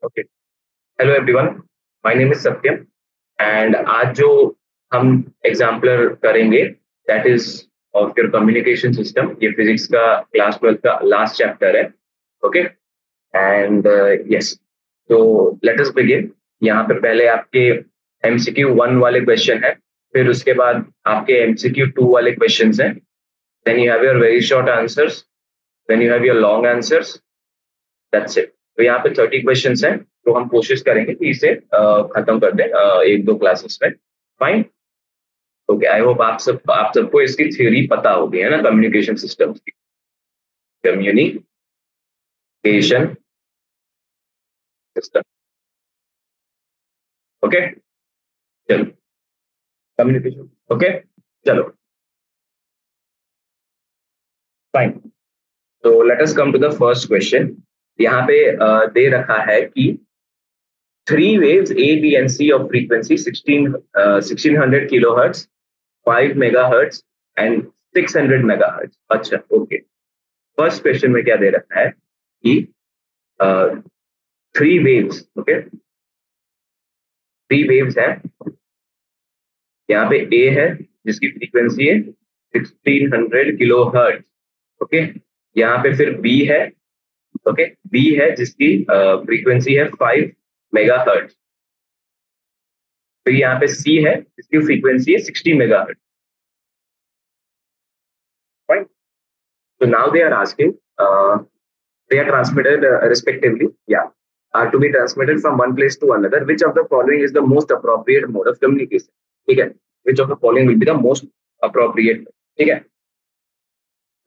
Okay. Hello everyone, my name is Satyam and आज जो हम एग्जाम्पलर करेंगे that is of your communication system. ये फिजिक्स का क्लास 12 का लास्ट चैप्टर है। ओके एंड यस, तो लेट अस बिगिन। यहाँ पे पहले आपके एमसीक्यू 1 वाले क्वेश्चन है, फिर उसके बाद आपके एमसीक्यू 2 वाले क्वेश्चन हैं, then you have your very short answers, then you have your long answers, that's it. तो यहाँ पे 30 क्वेश्चंस हैं, तो हम कोशिश करेंगे कि इसे खत्म कर दें एक दो क्लासेस में। Fine, okay. आई होप आप सबको इसकी थ्योरी पता होगी, है ना, कम्युनिकेशन सिस्टम्स की। Communication system, okay. चलो, कम्युनिकेशन, ओके, चलो, फाइन। तो let us come to the first question. यहाँ पे दे रखा है कि three waves A, B, and C of frequency 1600 kilohertz, 5 megahertz, and 600 megahertz. अच्छा, ओके। फर्स्ट क्वेश्चन में क्या दे रखा है कि three waves, okay, three waves है। यहाँ पे ए है जिसकी फ्रीक्वेंसी है 1600 किलो हर्ट्ज, ओके। यहाँ पे फिर बी है, ओके, बी है जिसकी फ्रीक्वेंसी है 5 मेगा हर्ट्ज। फिर यहाँ पे सी है जिसकी फ्रीक्वेंसी है 60 mega hertz. So now they are asking, they are transmitted respectively, yeah, are to be transmitted from one place to another. Which of the following is the most appropriate mode of communication? ठीक है, which of the following will be the most appropriate? ठीक है,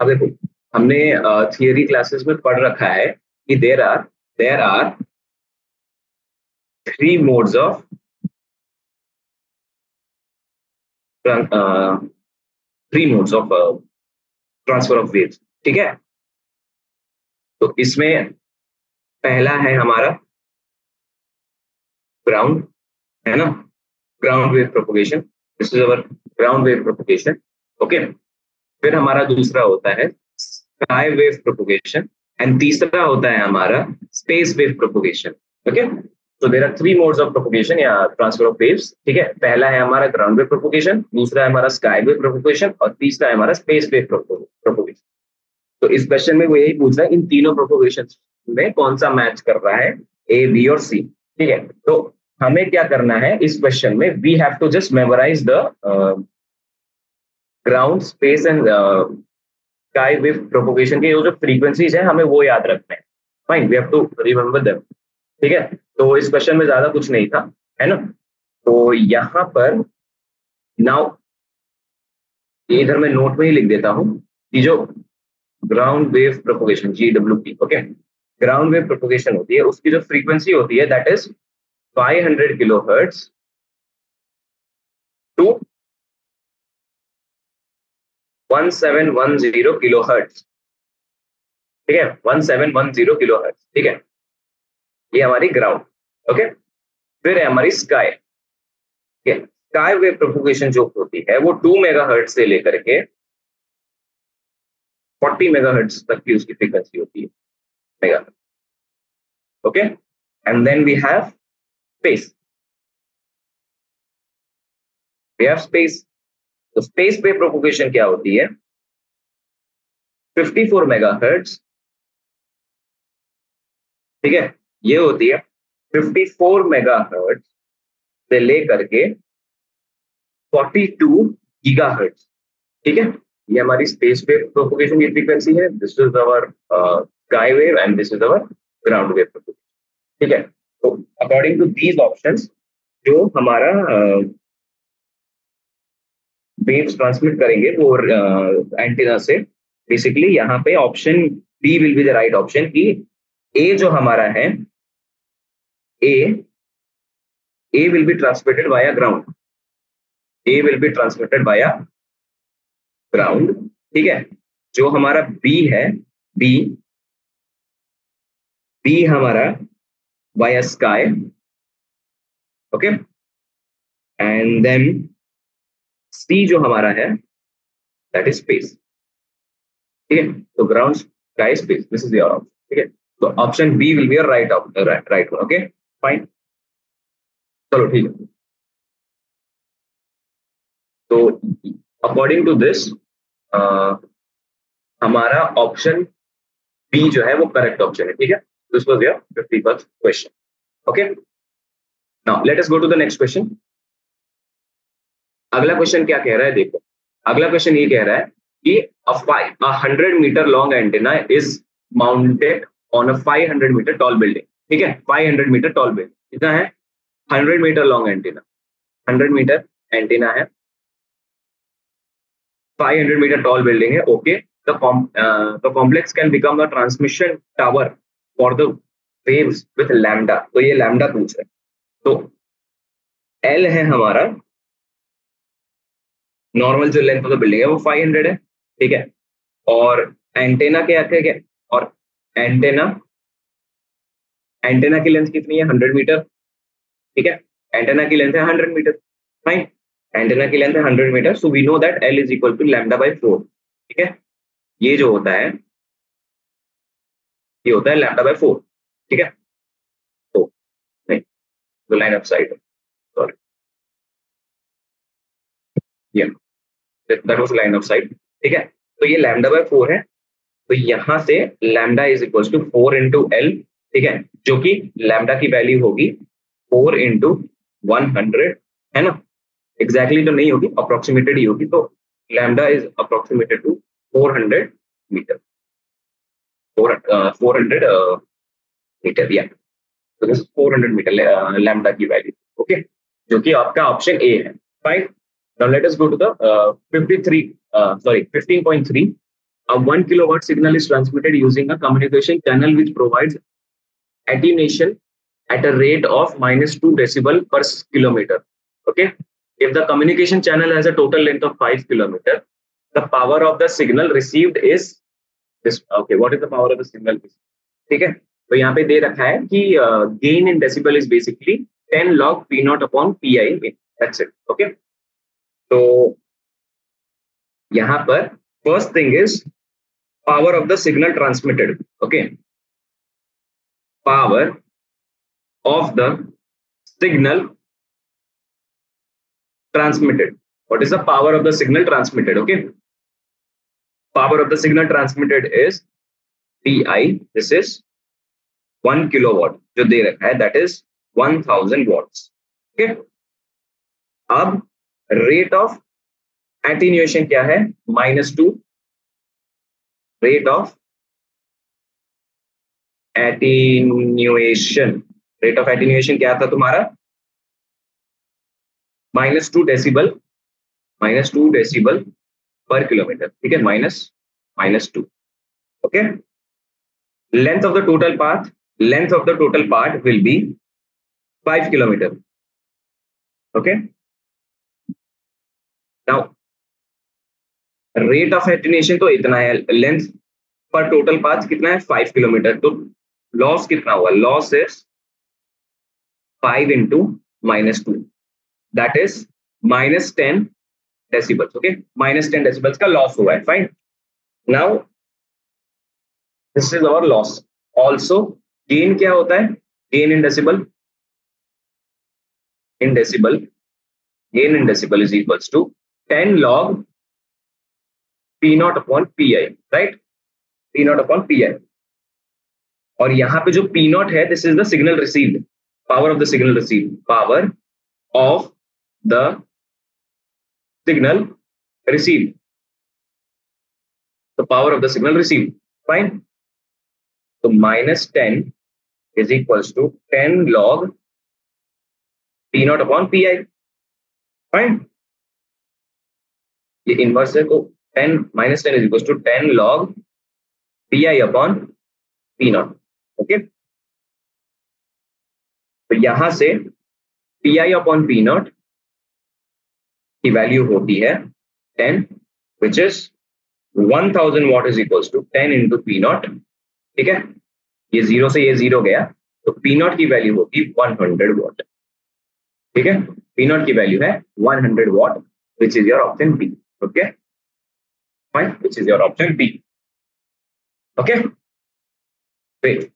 अब देखो, हमने theory classes में पढ़ रखा है कि there are three modes of transfer of waves. ठीक है, तो इसमें पहला है हमारा ग्राउंड, है ना, ground wave propagation. This is our ground wave propagation, okay. फिर हमारा दूसरा होता है स्काई वेव प्रोपोगेशन एंड तीसरा होता है हमारा स्पेस वेव प्रोपोगेशन, ओके। तो there are three modes of propagation या ट्रांसफर ऑफ वेव्स। ठीक है, पहला है हमारा ग्राउंड वेव प्रोपोगेशन, दूसरा है हमारा स्काई वेव प्रोपोगेशन और तीसरा है हमारा स्पेस वेव प्रोपोगेशन। तो इस क्वेश्चन में वो यही पूछ रहा है इन तीनों प्रोपोगेशन में कौन सा मैच कर रहा है, ए, बी और सी। ठीक है, तो हमें क्या करना है इस क्वेश्चन में, we have to just memorise the ground, space and sky wave propagation के जो फ्रीक्वेंसीज है हमें वो याद रखना है। Fine, we have to remember them. ठीक है, तो इस क्वेश्चन में ज्यादा कुछ नहीं था, है ना। तो यहाँ पर नाउ इधर मैं नोट में ही लिख देता हूँ कि जो ground wave propagation GWP, okay, ground wave propagation होती है, उसकी जो फ्रीक्वेंसी होती है that is 500 kilohertz to 1710 kilohertz. ठीक है, 1710 किलो हर्ट्ज। ठीक है, ये हमारी ग्राउंड, ओके। फिर है हमारी स्काई। ठीक है, स्काई वेव प्रोपोगेशन जो होती है वो 2 मेगाहर्ट्ज से लेकर के 40 मेगाहर्ट्ज तक की उसकी फ्रीक्वेंसी होती है, megahertz, okay. And then we have space, we have space. तो स्पेस वेव प्रोपोगेशन क्या होती है, 54 मेगाहर्ट्ज। ठीक है, ये होती है 54 मेगाहर्ट्ज से लेकर के 42 गीगाहर्ट्ज। ठीक है, ये हमारी स्पेस वेव प्रोपोगेशन की फ्रीक्वेंसी है। This is our sky wave and this is our ground wave propagation. ठीक है, तो अकॉर्डिंग टू दीज ऑप्शंस जो हमारा वेव्स ट्रांसमिट करेंगे वो एंटीना से, बेसिकली यहाँ पे option B will be the right option की ए जो हमारा है, A will be transmitted via ground, A will be transmitted via ground. ठीक है, जो हमारा बी है, बी हमारा via sky, okay. And then C जो हमारा है दैट इज स्पेस। ठीक है, तो ground, sky, space, this is your option. ठीक है, तो option B will be your right right one. Okay fine. चलो ठीक है. तो अकॉर्डिंग टू दिस हमारा ऑप्शन बी जो है वो करेक्ट ऑप्शन है. ठीक है. This was your 51st question. Okay. Now let us go to the next question. अगला क्वेश्चन क्या कह रहा है देखो. अगला क्वेश्चन ये कह रहा है कि a 100-meter long antenna is mounted on a 500-meter tall building. ठीक है. 500-meter tall building कितना है? 100-meter long antenna. 100-meter antenna है. 500-meter tall building है. Okay. The complex can become a transmission tower for the waves with lambda. तो ये lambda पूछ रहा है. तो L है हमारा नॉर्मल जो लेंथ ऑफ द बिल्डिंग है वो 500 है. ठीक है. और एंटेना क्या है? और एंटेना की लेंथ कितनी है? 100 मीटर. ठीक है. एंटेना की लेंथ है 100 मीटर. फाइन. एंटेना की लेंथ है 100 metre. So we know that L is equal to lambda by 4. ठीक है. ये जो होता है ये होता है लैम्डा बाई 4. ठीक है. तो नहीं, तो लाइन ऑफ साइट, सॉरी, ये that was line of site. ठीक है. तो ये लैम्डा बाय 4 है. तो यहां से lambda is equal to 4 into L. ठीक है. जो कि लैम्डा की वैल्यू होगी 4 इंटू 100 है ना. एग्जैक्टली तो नहीं होगी, अप्रोक्सीमेटेड ही होगी. तो lambda is approximated to 400 metre. 400 metre या तो दिस 400 मीटर लैम्डा की वैल्यू. ओके. जो कि आपका ऑप्शन ए है. Fine. Now let us go to the 15.3. A 1 kilowatt signal is transmitted using a communication channel which provides attenuation at a rate of -2 decibel per kilometer. Okay. If the communication channel has a total length of 5 kilometer, the power of the signal received is this. Okay. What is the power of the signal? ठीक है. तो यहाँ पे दे रखा है कि gain in decibel is basically 10 log P naught upon PI. That's it. Okay. तो यहां पर first thing is power of the signal transmitted. Okay. Power of the signal transmitted. What is the power of the signal transmitted? Okay. Power of the signal transmitted is PI. This is 1 kilowatt जो दे रखा है, that is 1000 watts. Okay. अब rate of attenuation क्या है? -2. Rate of attenuation क्या था तुम्हारा? -2 decibel. -2 decibel पर किलोमीटर. ठीक है. -2. Okay. Length of the total path will be 5 kilometre. Okay. Now rate of attenuation तो इतना है. लेंथ पर टोटल पाथ कितना है? 5 किलोमीटर. तो लॉस कितना हुआ? Loss is 5 into -2. That is -10 decibels. Okay. -10 decibels का लॉस हुआ है. Fine. Now this is our loss. Also gain क्या होता है? Gain in decibel. Gain in decibel is equals to 10 log P naught upon PI. Right. P naught upon PI. और यहां पे जो P naught है, this is the signal received. Power of the signal received. Power of the signal received. तो power of the signal received. Fine. तो -10 is equals to 10 log P naught upon PI. Fine. ये inverse है. तो 10 -10 is equal to 10 log PI upon P naught. Okay. तो यहां से PI upon P naught की value होती है 10, which is 1000 what is equal to 10 into P naught. ठीक है. ये 0 से ये 0 गया. तो P naught की वैल्यू होगी 100 वॉट. ठीक है. P naught की वैल्यू है 100 watt, which is your option B. Okay. Fine. Which is your option B. Okay. Great.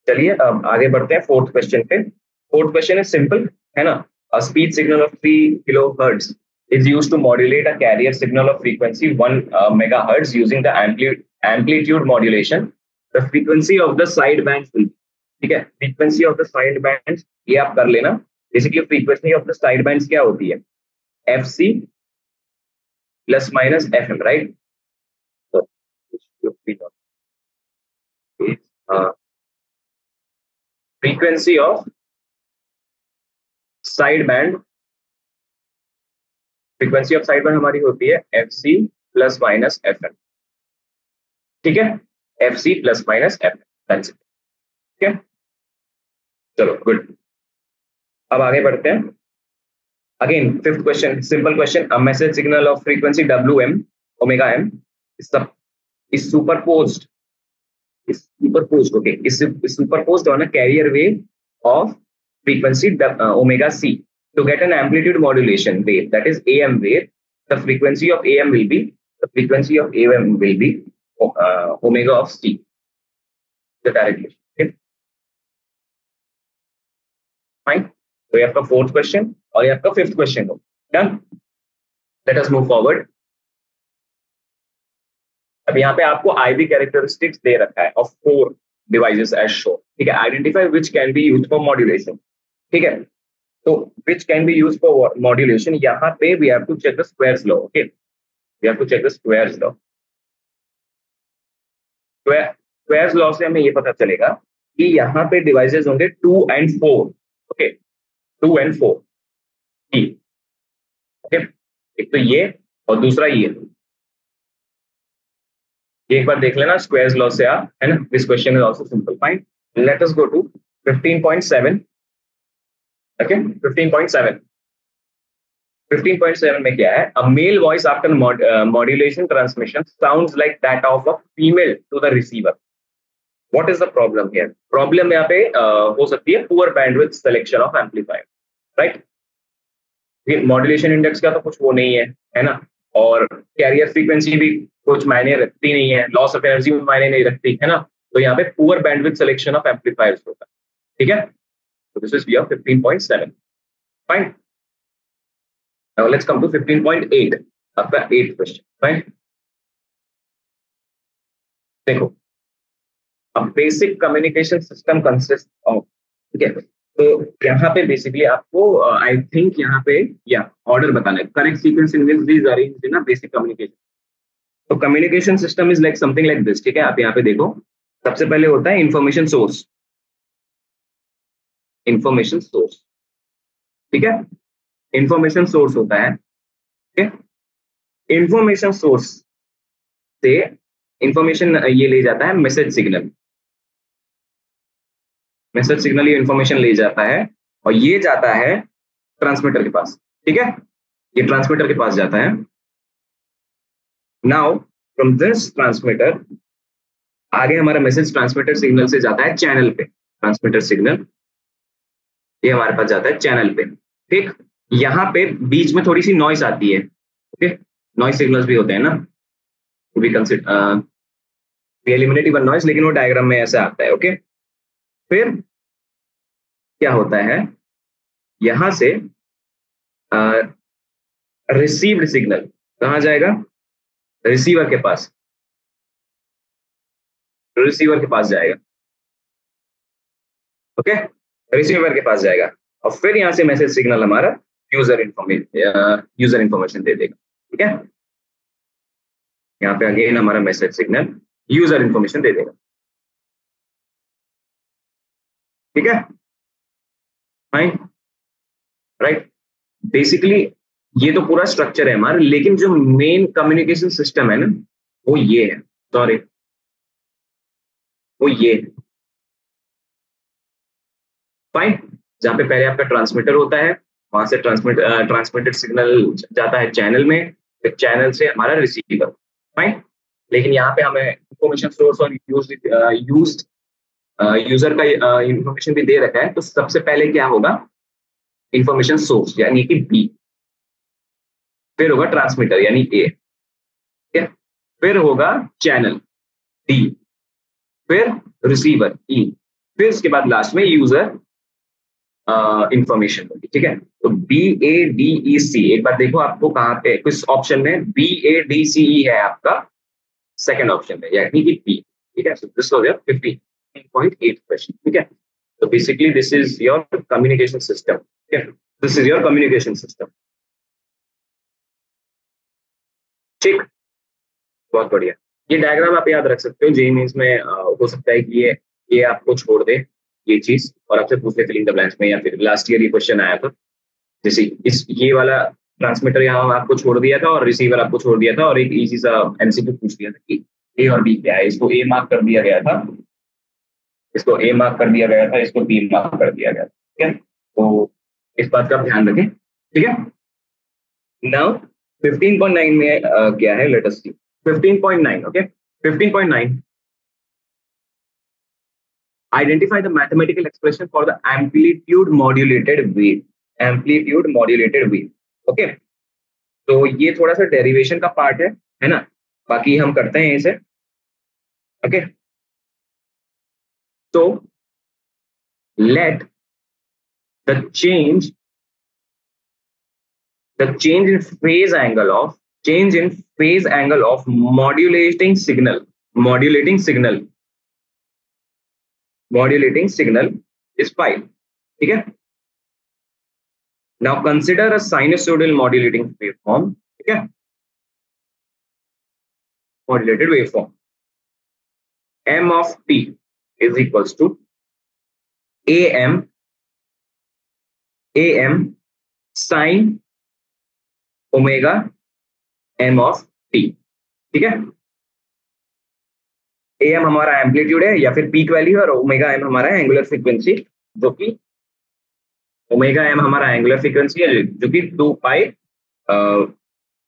चलिए अब आगे बढ़ते हैं फोर्थ क्वेश्चन पे। फोर्थ क्वेश्चन इज सिंपल, है ना। A speed signal of 3 kilohertz is used to modulate a carrier signal of frequency 1 megahertz using the amplitude modulation. The frequency of the side bands will be, ठीक है, frequency of the side bands ये आप कर लेना। Basically frequency of the side bands क्या होती है, fc plus minus fm, right? So uh, frequency of side band, frequency of side band हमारी होती है F C plus minus F M, ठीक है, F C plus minus F M, ठीक है। चलो गुड, अब आगे बढ़ते हैं। Again fifth question, simple question. A message signal of frequency W M omega M is superposed is superposed on a carrier wave of frequency omega c to get an amplitude modulation wave, that is am wave. The frequency of am will be omega of c, the direct relation, okay, fine। तो ये आपका fourth question और ये आपका fifth question हो done. Let us move forward. अब यहाँ पे आपको आईवी कैरेक्टरिस्टिक्स दे रखा है ऑफ 4 डिवाइसेस एज शो, ठीक है। Identify which can be used for modulation, ठीक है। तो which can be used for modulation, यहाँ पे we have to check the squares law, okay, we have to check the squares law. Squares law से हमें ये पता चलेगा कि यहाँ पे डिवाइसेस होंगे 2 and 4, ओके, 2 and 4, ओके। एक तो ये और दूसरा ये एक बार देख लेना स्क्वायर्स लॉ से आप, है ना। This question is also simple, fine. Let us go to 15.7, okay. 15.7 में क्या है, a male voice after modulation transmission sounds like that of a female to the receiver. What is the problem here? Problem यहाँ पे हो सकती है poor bandwidth selection of amplifier, right. Modulation index का तो कुछ वो नहीं है ना, और कैरियर फ्रीक्वेंसी भी कुछ मायने रखती नहीं है, लॉस ऑफ एनर्जी भी मायने नहीं रखती है ना। तो यहाँ पे poor bandwidth selection of amplifiers होता है, ठीक है। तो this is V of 15.7, fine. Now let's come to 15.8, आपका 8th क्वेश्चन, फाइन। देखो, a basic communication system consist of, ठीक है। तो यहाँ पे बेसिकली आपको आई थिंक यहाँ पे या ऑर्डर बताना है, correct sequence in which these arranged in a basic communication. तो communication system is like something like this, ठीक है। आप यहाँ पे देखो, सबसे पहले होता है इंफॉर्मेशन सोर्स, इंफॉर्मेशन सोर्स, ठीक है। इंफॉर्मेशन सोर्स होता है, ठीक है। इंफॉर्मेशन सोर्स से इंफॉर्मेशन ये ले जाता है मैसेज सिग्नल, मैसेज सिग्नल ये इंफॉर्मेशन ले जाता है और ये जाता है ट्रांसमीटर के पास, ठीक है। ये ट्रांसमीटर के पास जाता है। नाउ फ्रॉम दिस ट्रांसमीटर आगे हमारा मैसेज ट्रांसमीटर सिग्नल से जाता है चैनल पे, ट्रांसमीटर सिग्नल ये हमारे पास जाता है चैनल पे, ठीक। यहाँ पे बीच में थोड़ी सी नॉइस आती है, ओके, नॉइस सिग्नल्स भी होते हैं ना, we consider we eliminate even noise, लेकिन वो डायग्राम में ऐसा आता है, ओके। फिर क्या होता है, यहां से रिसीव्ड सिग्नल कहाँ जाएगा, रिसीवर के पास, रिसीवर के पास जाएगा, ओके, रिसीवर के पास जाएगा। और फिर यहां से मैसेज सिग्नल हमारा यूजर इंफॉर्मेशन दे देगा, ठीक है। यहाँ पे अगेन हमारा मैसेज सिग्नल यूजर इंफॉर्मेशन दे देगा, ठीक है, फाइन, राइट। बेसिकली ये तो पूरा स्ट्रक्चर है हमारा, लेकिन जो मेन कम्युनिकेशन सिस्टम है ना, वो ये है, सॉरी, वो ये है, फाइन। जहाँ पे पहले आपका ट्रांसमीटर होता है, वहां से ट्रांसमिटेड सिग्नल जाता है चैनल में, फिर चैनल से हमारा रिसीवर, फाइन। लेकिन यहाँ पे हमें इंफॉर्मेशन सोर्स और यूजर का इंफॉर्मेशन भी दे रखा है। तो सबसे पहले क्या होगा, इंफॉर्मेशन सोर्स यानी कि बी, फिर होगा ट्रांसमीटर यानी ए, ठीक है, फिर होगा चैनल डी, फिर रिसीवर ई, फिर उसके बाद लास्ट में यूजर इंफॉर्मेशन होगी, ठीक है। तो BADEC, एक बार देखो आपको कहाँ पे किस ऑप्शन में BADCE है आपका सेकंड ऑप्शन में, यानी कि बी, ठीक है। दिस वाज योर 15.8 क्वेश्चन, ठीक है। तो basically this is your communication system, ठीक है। This is your communication system, ठीक, बहुत बढ़िया। ये डायग्राम आप याद रख सकते हो, जेई मेंस में हो सकता है कि ये आपको छोड़ दे ये चीज और आपसे पूछ ले फिलिंग द ब्लैंक्स में, या फिर लास्ट ईयर ये क्वेश्चन आया था, जैसे इस ये वाला ट्रांसमीटर यहाँ आपको छोड़ दिया था और रिसीवर आपको छोड़ दिया था और एक इजी सा एमसीक्यू पूछ दिया था कि ए और बी क्या है, इसको ए मार्क कर दिया गया था, इसको ए मार्क कर दिया गया था, इसको बी मार्क कर दिया गया था, ठीक है। तो इस बात का आप ध्यान रखें, ठीक है। नाउ 15.9 में क्या है, let us see 15.9, okay. 15.9, identify the mathematical expression for the amplitude modulated wave, amplitude modulated wave, okay. तो ये थोड़ा सा डेरिवेशन का पार्ट है ना, बाकी हम करते हैं इसे, ओके। तो let the change in phase angle of modulating signal is phi, ठीक है। Now consider a sinusoidal modulating waveform, ठीक है, modulated waveform, m of t is equals to am sin omega m of t, ठीक है। am हमारा amplitude है या फिर पीक वैल्यू है, और ओमेगा m हमारा एंगुलर फ्रीक्वेंसी, जो कि ओमेगा m हमारा एंगुलर फ्रीक्वेंसी है, जो कि 2 पाई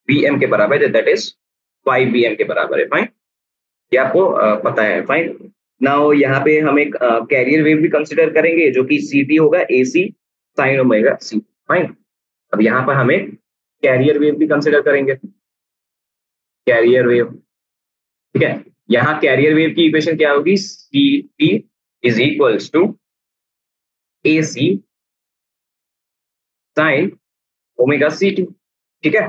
bm के बराबर है, दैट इज 5 bm के बराबर है, फाइन। ये आपको पता है, फाइन। नाउ यहाँ पे हम एक कैरियर वेव भी कंसिडर करेंगे, जो कि ct होगा AC sine omega c, fine. अब यहाँ पर हमें कैरियर वेव भी कंसिडर करेंगे, कैरियर वेव, ठीक है। यहाँ कैरियर वेव की इक्वेशन क्या होगी, ct is equals to AC sine omega ct, ठीक है,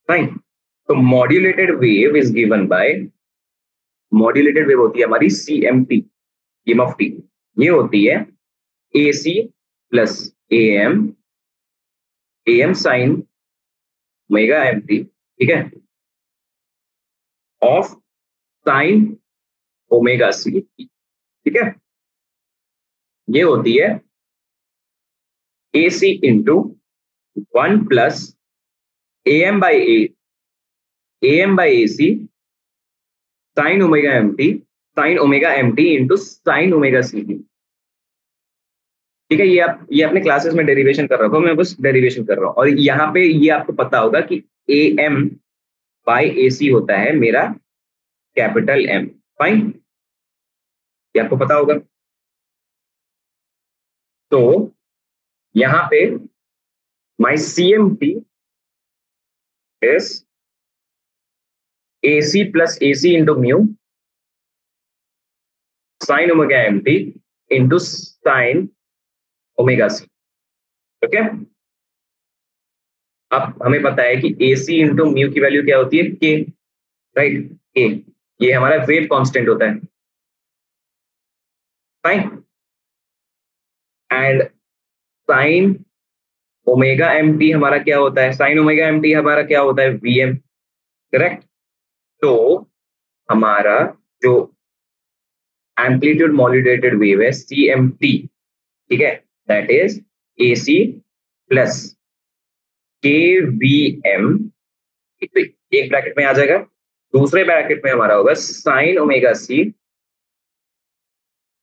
फाइन। तो modulated wave is given by, modulated wave होती है हमारी CMT, m of t, ये होती है AC plus AM sine omega mt, ठीक है, ऑफ साइन ओमेगा c, ठीक है। ये होती है AC into 1 plus AM by AC sine omega mt into sine omega ct, ठीक है। ये अपने क्लासेस में डेरिवेशन कर रहा हूँ, मैं बस डेरिवेशन कर रहा हूँ। और यहाँ पे ये आपको पता होगा कि AM बाई AC होता है मेरा कैपिटल M, फाइन, ये आपको पता होगा। तो यहाँ पे माई CMT is AC plus AC into mu sin omega mt into sin omega c, okay. अब हमें पता है कि AC इंटू म्यू की वैल्यू क्या होती है, K, राइट, K, ये हमारा वेव कांस्टेंट होता है, fine. And sine omega mt हमारा क्या होता है, साइन ओमेगा mt हमारा क्या होता है, Vm, करेक्ट। तो हमारा जो एम्पलीट्यूड मॉड्यूलेटेड वेव है CMT, ठीक है, that is AC plus KVM, एक ब्रैकेट में आ जाएगा, दूसरे ब्रैकेट में हमारा होगा sine omega c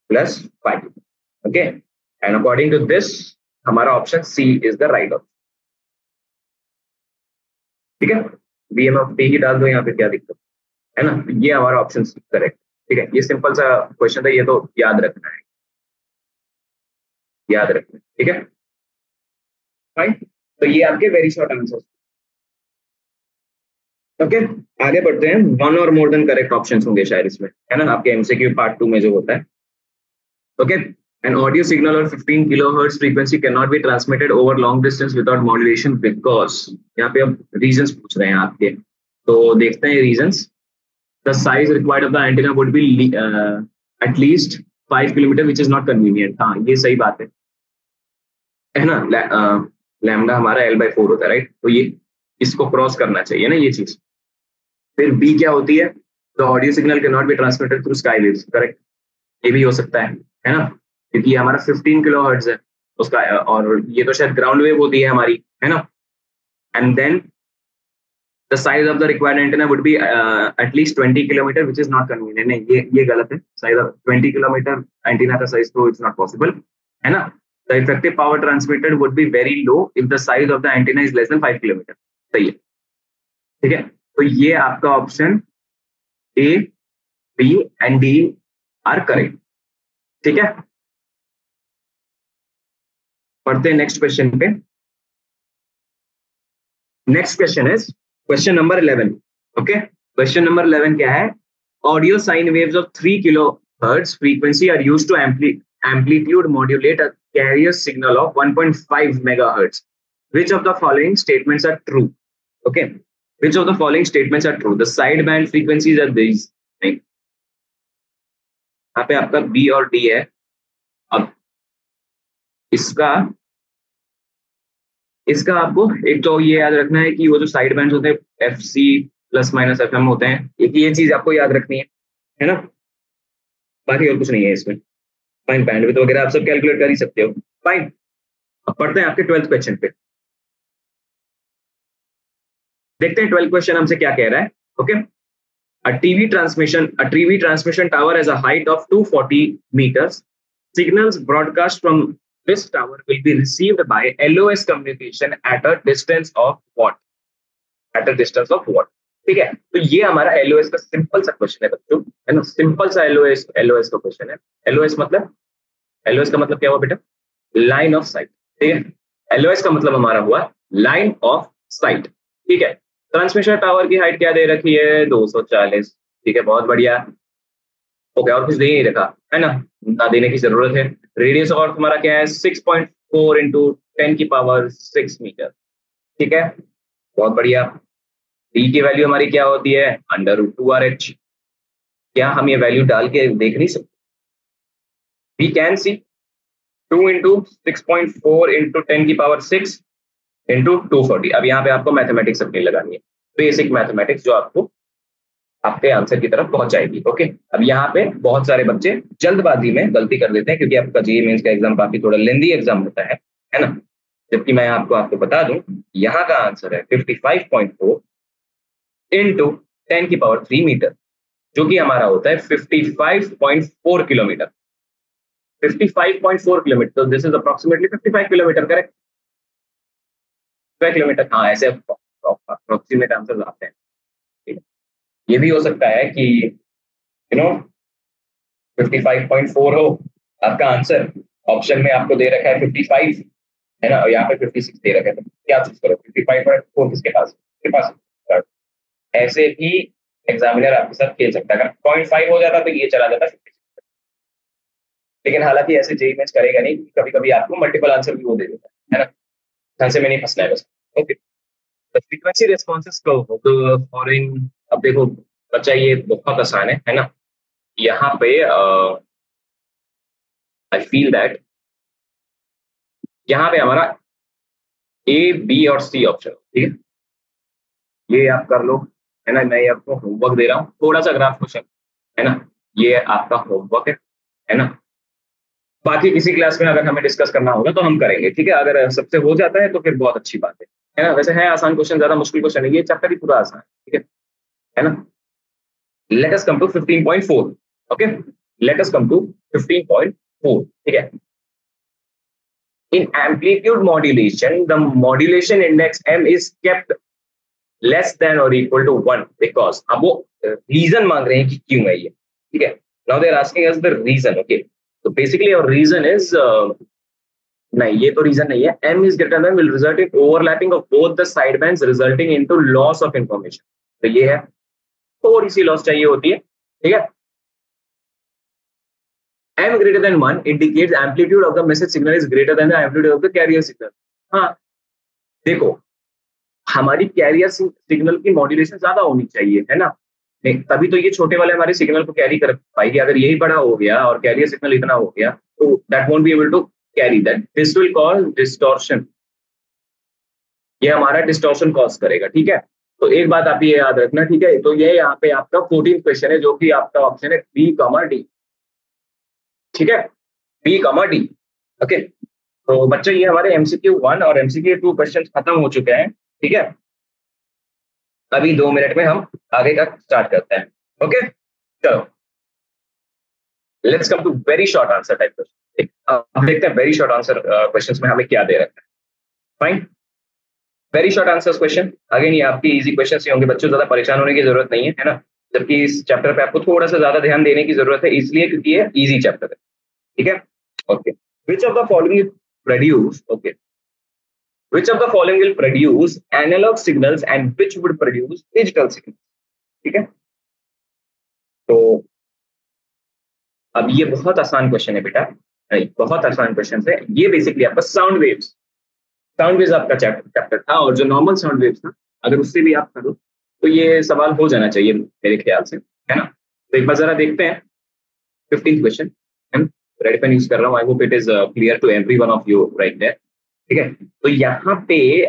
plus 5, okay. And according to this हमारा option C is the right option, ठीक है। Vm of t ही डाल दो यहाँ पे, क्या दिक्कत है ना, ये हमारा ऑप्शन करेक्ट, ठीक है। ये सिंपल सा क्वेश्चन था, ये तो याद रखना है, याद रखना, ठीक है, फाइन। तो ये आपके वेरी शॉर्ट आंसर, ओके। आगे बढ़ते हैं, 1 और मोर देन करेक्ट ऑप्शंस होंगे शायद इसमें, है ना, आपके MCQ पार्ट 2 में जो होता है। ओके एन ऑडियो सिग्नल और 15 kilohertz frequency can not be transmitted over long distance without modulation because यहाँ पे अब रीजंस पूछ रहे हैं आपके, तो देखते हैं reasons. The size required of the antenna would be at least 5 kilometre which is not convenient. हाँ ये सही बात है ना। लैम्डा हमारा L/4 होता है राइट, तो ये इसको क्रॉस करना चाहिए ना ये चीज। फिर बी क्या होती है, the audio signal can not be transmitted through sky waves, correct, ये भी हो सकता है ना, क्योंकि हमारा 15 किलो हर्ट्ज है उसका, और ये तो शायद ग्राउंड वेव होती है हमारी, है ना। And then the size of the required antenna would be at least 20 kilometre which is not convenient. नहीं ये गलत है, साइज ऑफ 20 किलोमीटर एंटीना का साइज तो इट्स नॉट पॉसिबल, है ना। The effective power transmitted would be very low if the size of the antenna is less than 5 kilometre. सही है, ठीक है। तो ये आपका option A, B and D are correct, ठीक है। पढ़ते हैं नेक्स्ट क्वेश्चन पे। Next question is question number 11। Okay, question number 11 क्या है, audio sine waves of 3 kilohertz frequency are used to amplitude modulate a carrier signal of 1.5 megahertz. Which of the following statements are true? Okay, which of the following statements are true? The sideband frequencies are these. यहाँ पे आपका B और D है। अब इसका आपको एक तो ये याद रखना है कि वो जो साइड बैंड होते हैं FC प्लस माइनस FM होते हैं, एक ये चीज आपको याद रखनी है ना, बाकी और कुछ नहीं है इसमें। फाइन, बैंडविड्थ वगैरह आप सब कैलकुलेट कर ही सकते हो। फाइन, अब पढ़ते हैं आपके 12th क्वेश्चन पे। देखते हैं 12th क्वेश्चन हमसे क्या कह रहा है। Okay, a TV transmission tower has a height of 240 meters. Signals broadcast from this tower will be received by LOS communication at a distance of what? At a distance of what? ठीक है, तो ये हमारा LOS का simple सा question है बच्चों, है ना। सिंपल सा LOS का क्वेश्चन है। LOS का मतलब क्या हुआ बेटा? लाइन ऑफ साइट, ठीक है। LOS का मतलब हमारा हुआ लाइन ऑफ साइट, ठीक है। ट्रांसमिशन टावर की हाइट क्या दे रखी है? 240, ठीक है, बहुत बढ़िया। ओके, और कुछ दे नहीं रखा है ना देने की जरूरत है। रेडियस ऑफ हमारा क्या है? 6.4 इंटू 10⁻6 मीटर, ठीक है, बहुत बढ़िया। डी की वैल्यू हमारी क्या होती है? √2RH। क्या हम ये वैल्यू डाल के देख नहीं सकते? We can see 2 into 6.4 into 10⁻6 into 240। अब यहाँ पे आपको मैथमेटिक्स अपनी लगानी है, बेसिक मैथमेटिक्स, जो आपको आपके आंसर की तरफ पहुंचाएगी। ओके, अब यहाँ पे बहुत सारे बच्चे जल्दबाजी में गलती कर देते हैं, क्योंकि आपका जेईई मेंस का एग्जाम काफी थोड़ा लेंदी एग्जाम होता है ना। जबकि मैं आपको बता दूं, यहाँ का आंसर है 55.4 इंटू 10⁻3 मीटर, जो कि हमारा होता है 55.4 किलोमीटर। 55.4 किलोमीटर, तो this is approximately 55 kilometre, correct? 5 kilometre, हाँ, ऐसे अप्रोक्सीमेट आंसर आते हैं। ठीक है, ये भी हो सकता है कि 55.4 हो आपका आंसर, ऑप्शन में आपको दे रखा है 55, है ना, और यहाँ पे 56 दे रखा है, तो क्या चूज करो? 55.4 किसके पास? के पास। ऐसे भी एग्जामिनर आपके साथ खेल सकता है। अगर 0.5 हो जाता तो ये चला जाता 56, लेकिन हालांकि ऐसे जेईई मेंस करेगा नहीं, कभी कभी आपको मल्टीपल आंसर भी वो दे देता है ना, ध्यान से में नहीं फंसना है बस। Okay, the frequency responses following. अब देखो बच्चा, ये बहुत आसान है ना। यहाँ पे आई फील दैट यहाँ पे हमारा A, B और C ऑप्शन, ठीक है, ये आप कर लो, है ना। मैं आपको होमवर्क दे रहा हूँ, थोड़ा सा ग्राफ क्वेश्चन, है ना, ये आपका होमवर्क है ना। बाकी किसी क्लास में अगर हमें डिस्कस करना होगा तो हम करेंगे, ठीक है। अगर सबसे हो जाता है तो फिर बहुत अच्छी बात है ना। वैसे है आसान क्वेश्चन, ज्यादा मुश्किल क्वेश्चन है, ये चैप्टर ही पूरा आसान है, ठीक है ना। Let us come to 15.4। Okay, let us come to 15.4, ठीक है। In amplitude modulation, the modulation index M is kept less than or equal to 1 because, अब वो रीजन मांग रहे हैं कि क्यों है ये, ठीक है। Now they are asking us the reason. Okay, so basically our reason is नहीं, ये तो रीजन नहीं है। M is greater than will result in overlapping of both the sidebands resulting into loss of information. तो ये है, थोड़ी सी loss चाहिए होती है, ठीक है। m greater than 1 indicates amplitude of the message signal is greater than the amplitude of the carrier signal. हाँ देखो, हमारी कैरियर सिग्नल की मॉड्यूलेशन ज्यादा होनी चाहिए, है ना? नहीं, तभी तो ये छोटे वाले हमारे सिग्नल को कैरी कर पाएगी। अगर यही बड़ा हो गया और कैरियर सिग्नल इतना हो गया, तो that won't be able to carry that, this will cause distortion, ये हमारा डिस्टॉर्शन कॉज करेगा। ठीक है, तो एक बात आप ये याद रखना। ठीक है, तो ये यहाँ पे आपका 14 क्वेश्चन है, जो कि आपका ऑप्शन है बी कॉमा डी। ठीक है, बी कॉमा डी। ओके, तो बच्चों ये हमारे एमसीक्यू 1 और एमसीक्यू 2 क्वेश्चन खत्म हो चुके हैं। ठीक है, अभी 2 मिनट में हम आगे का स्टार्ट करते हैं। ओके, चलो let's come to very short answer type question. अब देखते हैं वेरी शॉर्ट आंसर क्वेश्चंस में हमें क्या दे रखा है। Fine, very short answers question. Again ये आपकी इजी क्वेश्चंस ही होंगे बच्चों, ज्यादा परेशान होने की जरूरत नहीं है ना? जबकि इस चैप्टर पे आपको थोड़ा सा ज्यादा ध्यान देने की जरूरत है, इसलिए क्योंकि ये इजी चैप्टर है। ठीक है, okay. Which of the following produce, okay, which of the following will produce analog signals and which would produce digital signals? ठीक है, तो अब ये बहुत आसान क्वेश्चन है बेटा, नहीं बहुत आसान क्वेश्चन है ये। बेसिकली आपका साउंड वेव्स आपका चैप्टर था, और जो नॉर्मल साउंड वेव्स था, अगर उससे भी आप करो तो ये सवाल हो जाना चाहिए मेरे ख्याल से, है ना? तो एक बार जरा देखते हैं 15th question. Red pen use कर रहा हूँ, I hope it is clear to every one of you right there. ठीक है, तो यहाँ पे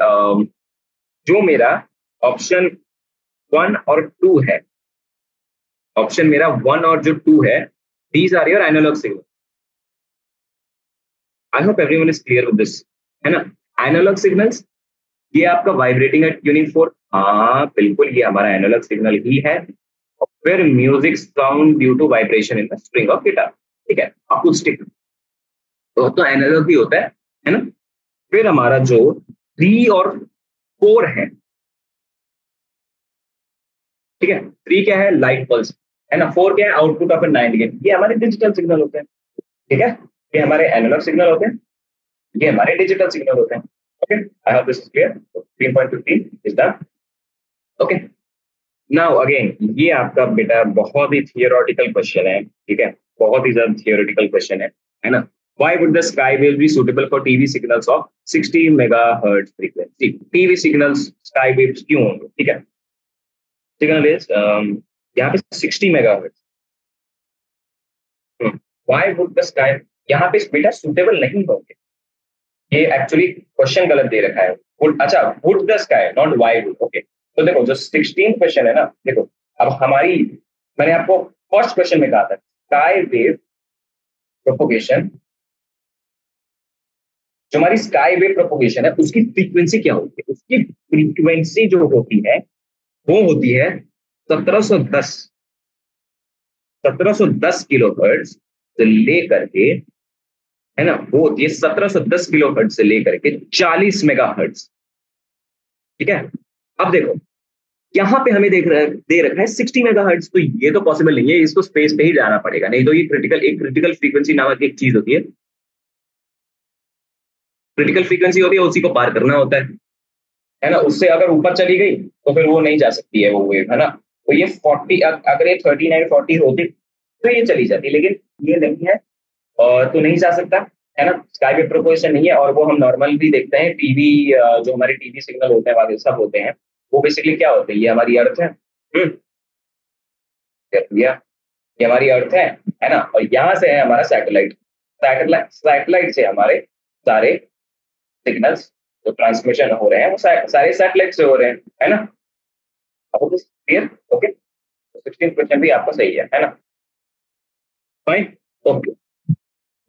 जो मेरा ऑप्शन 1 और 2 है, ऑप्शन मेरा 1 और जो 2 है, these are your analogue signal. I hope everyone is clear with this, है ना? एनालॉग सिग्नल्स, ये आपका वाइब्रेटिंग एट ट्यूनिंग फोर्क, हाँ बिल्कुल ये हमारा एनालॉग सिग्नल ही है। और फिर music sound due to vibration in the string of guitar. ठीक है, अकूस्टिक तो एनालॉग भी होता है ना? फिर हमारा जो 3 और 4 है, ठीक है, 3 क्या है? लाइट पल्स, है ना? 4 क्या है? Output of a night gate. ये हमारे डिजिटल सिग्नल होते हैं। ठीक है, ये हमारे एनालॉग सिग्नल होते हैं, ये हमारे डिजिटल सिग्नल होते हैं। Okay, I hope this is clear. 3.15 is done. Okay, now again ये आपका बेटा बहुत ही थियोरेटिकल क्वेश्चन है। ठीक है, बहुत ही ज्यादा थियोरेटिकल क्वेश्चन है ना? Why would the sky wave be suitable for TV signals of 60 megahertz frequency? TV signals sky waves क्यों होंगे? ठीक है, सिग्नल इज यहाँ पे 60 megahertz. Why would the sky, यहाँ पे बेटा सुटेबल नहीं होंगे, ये एक्चुअली क्वेश्चन गलत दे रखा है। अच्छा, would the sky not why would। Okay, तो देखो जो 16 क्वेश्चन है ना, देखो अब हमारी, मैंने आपको फर्स्ट क्वेश्चन में कहा था स्काई वेव प्रोपोगेशन, जो हमारी स्काई वेव प्रोपोगेशन है उसकी फ्रीक्वेंसी क्या होती है? उसकी फ्रीक्वेंसी जो होती है वो होती है 1710 किलोहर्ट्ज से लेकर के, है ना, वो होती है 1710 किलोहर्ट्ज से लेकर के 40 मेगाहर्ट्ज। ठीक है, अब देखो यहाँ पे हमें दे रखा है 60 मेगाहर्ट्ज, तो ये तो पॉसिबल नहीं है, इसको स्पेस पे ही जाना पड़ेगा, नहीं तो ये क्रिटिकल फ्रीक्वेंसी नामक एक चीज होती है, क्रिटिकल फ्रीक्वेंसी होती है, उसी को पार करना होता है ना? उससे अगर ऊपर चली गई तो फिर वो नहीं जा सकती है वो वेव, है ना? तो ये 40, अगर ये 39 40 होती तो ये चली जाती, लेकिन ये नहीं है और तो नहीं जा सकता, है ना? स्काई वेव प्रोपोगेशन नहीं है, और वो हम नॉर्मल भी देखते हैं टीवी, जो हमारे टीवी सिग्नल होते हैं बाकी सब होते हैं, वो बेसिकली क्या होते हैं? ये हमारी अर्थ है, ये हमारी अर्थ है ना? और यहाँ से है हमारा सैटेलाइट से हमारे सारे सिग्नल्स जो ट्रांसमिशन हो रहे हैं वो सारे सैटेलाइट से हो रहे हैं, है ना? अब क्लियर? ओके, 16 क्वेश्चन भी आपका सही है ना? फाइन, ओके,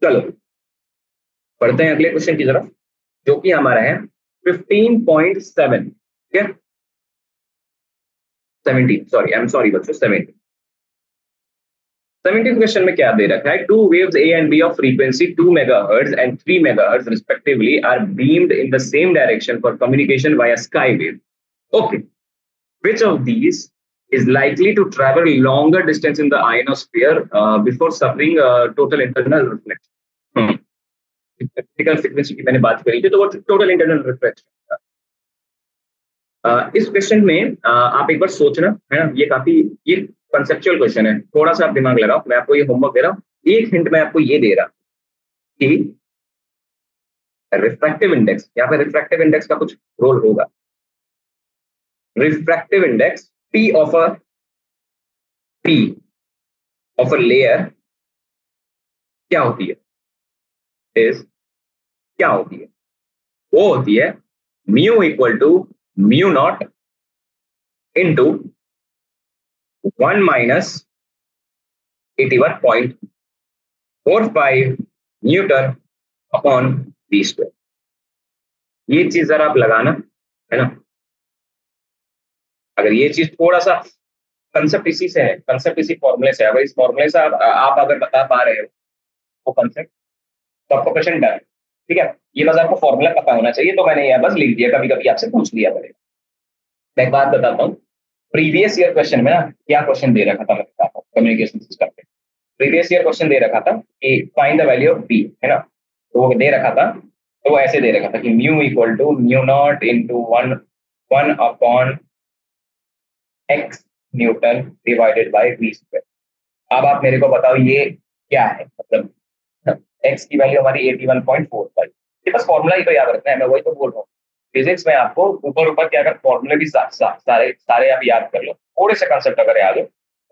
चलो पढ़ते हैं अगले क्वेश्चन की तरफ, जो कि हमारा है 15.7। ठीक है, 17, सॉरी, आई एम सॉरी बच्चों, 17 क्वेश्चन में क्या दे रखा है? Two waves A and B of frequency 2 megahertz and 3 megahertz respectively are beamed in the same direction for communication via sky wave. Okay, which of these is likely to travel longer distance in the ionosphere before suffering total internal reflection? Critical frequency की मैंने बात करी थी, तो वो total internal reflection. इस question में आप एक बार सोचना, है ना? ये काफी, ये कंसेप्चुअल क्वेश्चन है, थोड़ा सा आप दिमाग लगाओ, मैं आपको ये होमवर्क दे रहा हूँ, एक हिंट मैं आपको ये दे रहा कि रिफ्रैक्टिव इंडेक्स, यहाँ पे रिफ्रैक्टिव इंडेक्स का कुछ रोल होगा। Refractive index P of a layer क्या होती है? इज क्या होती है? वो होती है mu equal to mu naught into 1 minus 81.45 newton upon V square. ये चीज जरा आप लगाना, है ना। अगर ये चीज थोड़ा सा कंसेप्ट इसी से है, कंसेप्ट इसी फॉर्मूले से है, अगर इस फॉर्मूले से आप अगर बता पा रहे हो वो कंसेप्ट, तो आपको क्वेश्चन डन। ठीक है, ये बस आपको फॉर्मूला पता होना चाहिए, तो मैंने यह बस लिख दिया, कभी कभी आपसे पूछ लिया करेगा। मैं एक बात बताता हूँ, प्रीवियस ईयर क्वेश्चन में ना क्या क्वेश्चन दे रखा था, मैं बताता हूँ कम्युनिकेशन सिस्टम पे। प्रीवियस ईयर क्वेश्चन दे रखा था कि find the value of P, है ना। तो वो दे रखा था, तो वो ऐसे दे रखा था कि mu equal to mu naught into one one upon X newton divided by V square. अब आप मेरे को बताओ ये क्या है, मतलब एक्स की वैल्यू हमारी 81.45। ये बस फॉर्मूला ही तो याद रखना है, मैं वही तो बोल रहा हूँ। फिजिक्स में आपको ऊपर ऊपर क्या, अगर फॉर्मूले भी सारे सारे आप याद कर लो, थोड़े से कंसेप्ट अगर याद हो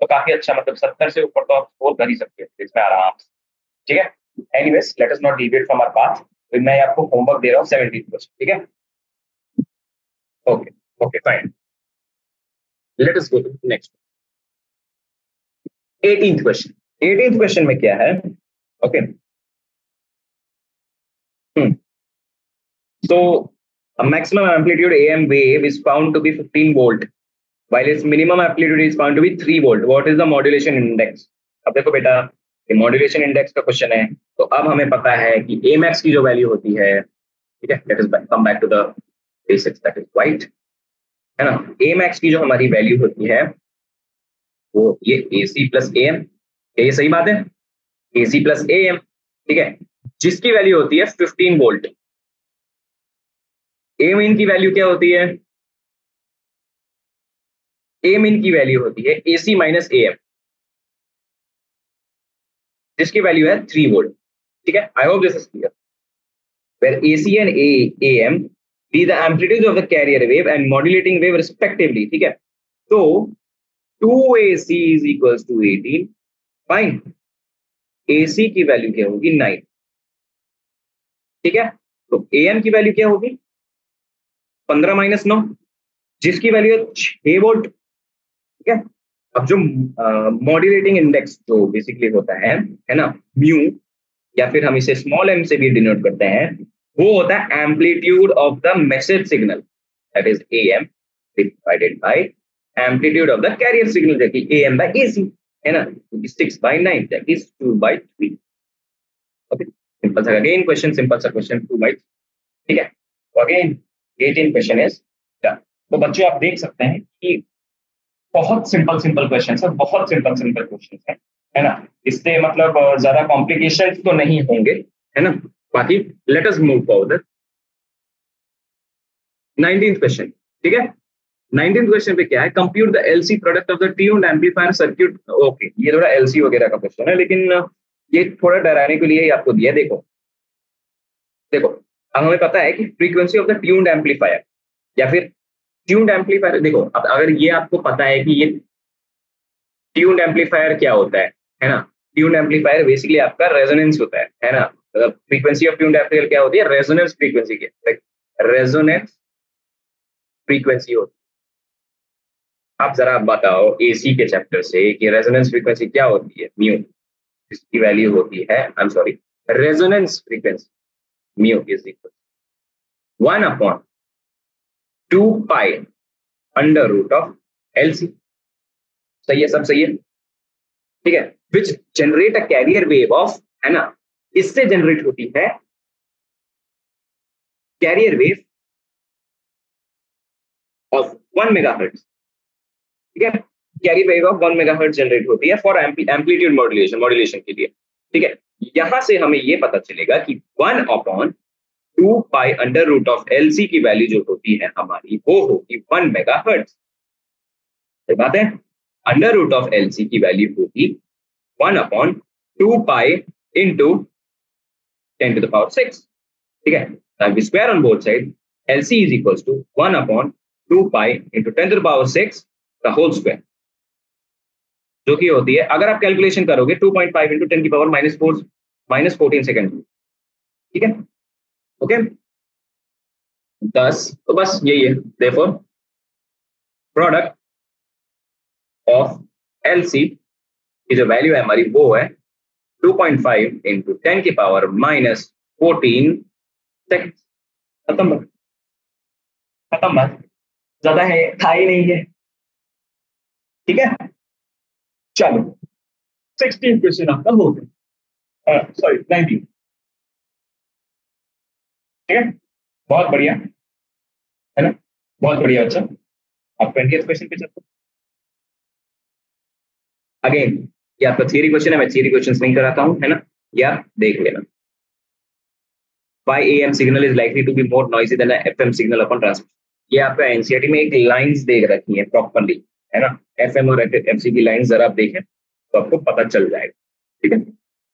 तो काफी अच्छा, मतलब 70 से ऊपर तो आप स्कोर कर ही सकते हैं इसमें आराम से। ठीक है, anyways let us not deviate from our path. मैं आपको होमवर्क दे रहा हूँ 17%। ठीक है, okay okay fine, let us go to next 18th question. 18th question में क्या है? Okay, so a maximum amplitude AM wave is found to be 15 volt while its minimum amplitude is found to be 3 volt. What is the modulation index? अब देखो बेटा, ये modulation index का question है, तो अब हमें पता है कि ए मैक्स की जो वैल्यू होती है, ठीक है, let us come back to the basics, that is white, है ना। ए मैक्स की जो हमारी वैल्यू होती है वो ये ए सी प्लस ए एम, ये सही बात है, ए सी प्लस ए एम, ठीक है, जिसकी वैल्यू होती है 15 वोल्ट। ए मीन की वैल्यू क्या होती है? ए मीन की वैल्यू होती है ए सी माइनस ए एम, जिसकी वैल्यू है 3 वोल्ट। ठीक है, I hope this is clear. Where AC and AM be the amplitudes of the carrier wave and modulating wave respectively. ठीक है, तो 2AC is equals to 18, fine. AC की value क्या होगी? 9। ठीक है, तो AM की वैल्यू क्या होगी? 15 माइनस 9, जिसकी वैल्यू है 6 वोल्ट। ठीक है, अब जो मॉड्यूलेटिंग इंडेक्स जो बेसिकली होता है ना, म्यू, या फिर हम इसे स्मॉल एम से भी डिनोट करते हैं, वो होता है amplitude of the message signal, that is AM divided by amplitude of the carrier signal, that is AM by AC, है ना। 6/9, दैट इज 2/3। ओके, सिंपल सा अगेन क्वेश्चन, सिंपल सा क्वेश्चन 2/3। ठीक है, तो अगेन 18 क्वेश्चन इज डन। तो बच्चों आप देख सकते हैं कि बहुत सिंपल सिंपल क्वेश्चन है, बहुत सिंपल सिंपल क्वेश्चन है ना। इससे मतलब ज्यादा कॉम्प्लिकेशन तो नहीं होंगे, है ना। बाकी let us move forward 19th question. ठीक है, 19th क्वेश्चन पे क्या है? Compute the LC product of the tuned amplifier circuit. Okay, ये थोड़ा एलसी वगैरह का क्वेश्चन है, लेकिन ये थोड़ा डराने के लिए ही आपको दिया। देखो देखो, अब हमें पता है कि frequency of the tuned amplifier या फिर ट्यून्ड एम्पलीफायर, देखो अब अगर ये आपको पता है कि ये ट्यून्ड एम्पलीफायर क्या होता है ना। ट्यून्ड एम्पलीफायर बेसिकली आपका रेजोनेंस होता है ना। फ्रीक्वेंसी ऑफ ट्यून्ड एम्पलीफायर क्या होती है? रेजोनेंस फ्रीक्वेंसी की, रेजोनेंस फ्रीक्वेंसी होती है। आप जरा बताओ एसी के चैप्टर से कि रेजोनेंस फ्रीक्वेंसी क्या होती है? म्यू, इसकी वैल्यू होती है, I am sorry, resonance frequency mu is equal 1/2 pi under root of LC. सही है, सब सही है। ठीक है, which generate a carrier wave of, है ना, इससे जनरेट होती है कैरियर वेव ऑफ 1 मेगाहर्ट्ज। ठीक है, career wave of 1 megahertz generate होती है फॉर एम्पलीट्यूड मॉड्यूलेशन, मॉड्यूलेशन के लिए। ठीक है, यहां से हमें यह पता चलेगा कि 1/2 pi under root of LC की वैल्यू जो होती है हमारी, वो होगी 1 मेगाहर्ट्ज। सही बात है, अंडर रूट ऑफ एलसी की वैल्यू होगी 1/2 2 pi into 10 to the power 6. ठीक है, now we square on both sides. LC is equals to 1 upon 2 pi into 10 to the power 6 the whole square, जो कि होती है, अगर आप कैलकुलेशन करोगे 2.5 into 10 की पावर माइनस 14 सेकेंड. ठीक है, ओके 10. तो बस यही है. देयरफॉर प्रोडक्ट ऑफ LC की जो वैल्यू है हमारी वो है 2.5 into 10 की पावर माइनस 14 सेकेंड. खत्म बात, खत्म बात, ज्यादा है था ही नहीं है. ठीक है, चलो 16 क्वेश्चन आपका हो गया, सॉरी 19. ठीक है, बहुत बढ़िया है ना, बहुत बढ़िया. अच्छा, आप 20th क्वेश्चन पे चलते. अगेन ये आपका थियरी क्वेश्चन है, मैं थियरी क्वेश्चंस नहीं कराता हूं, है ना, या देख लेना. Why AM signal is likely to be more noisy than a FM signal upon transmission. ये आपका एनसीईआरटी में एक लाइंस देख रखी है प्रॉपरली, है ना. एफएम और एफसी की लाइंस जरा आप देखें तो आपको पता चल जाएगा. ठीक है,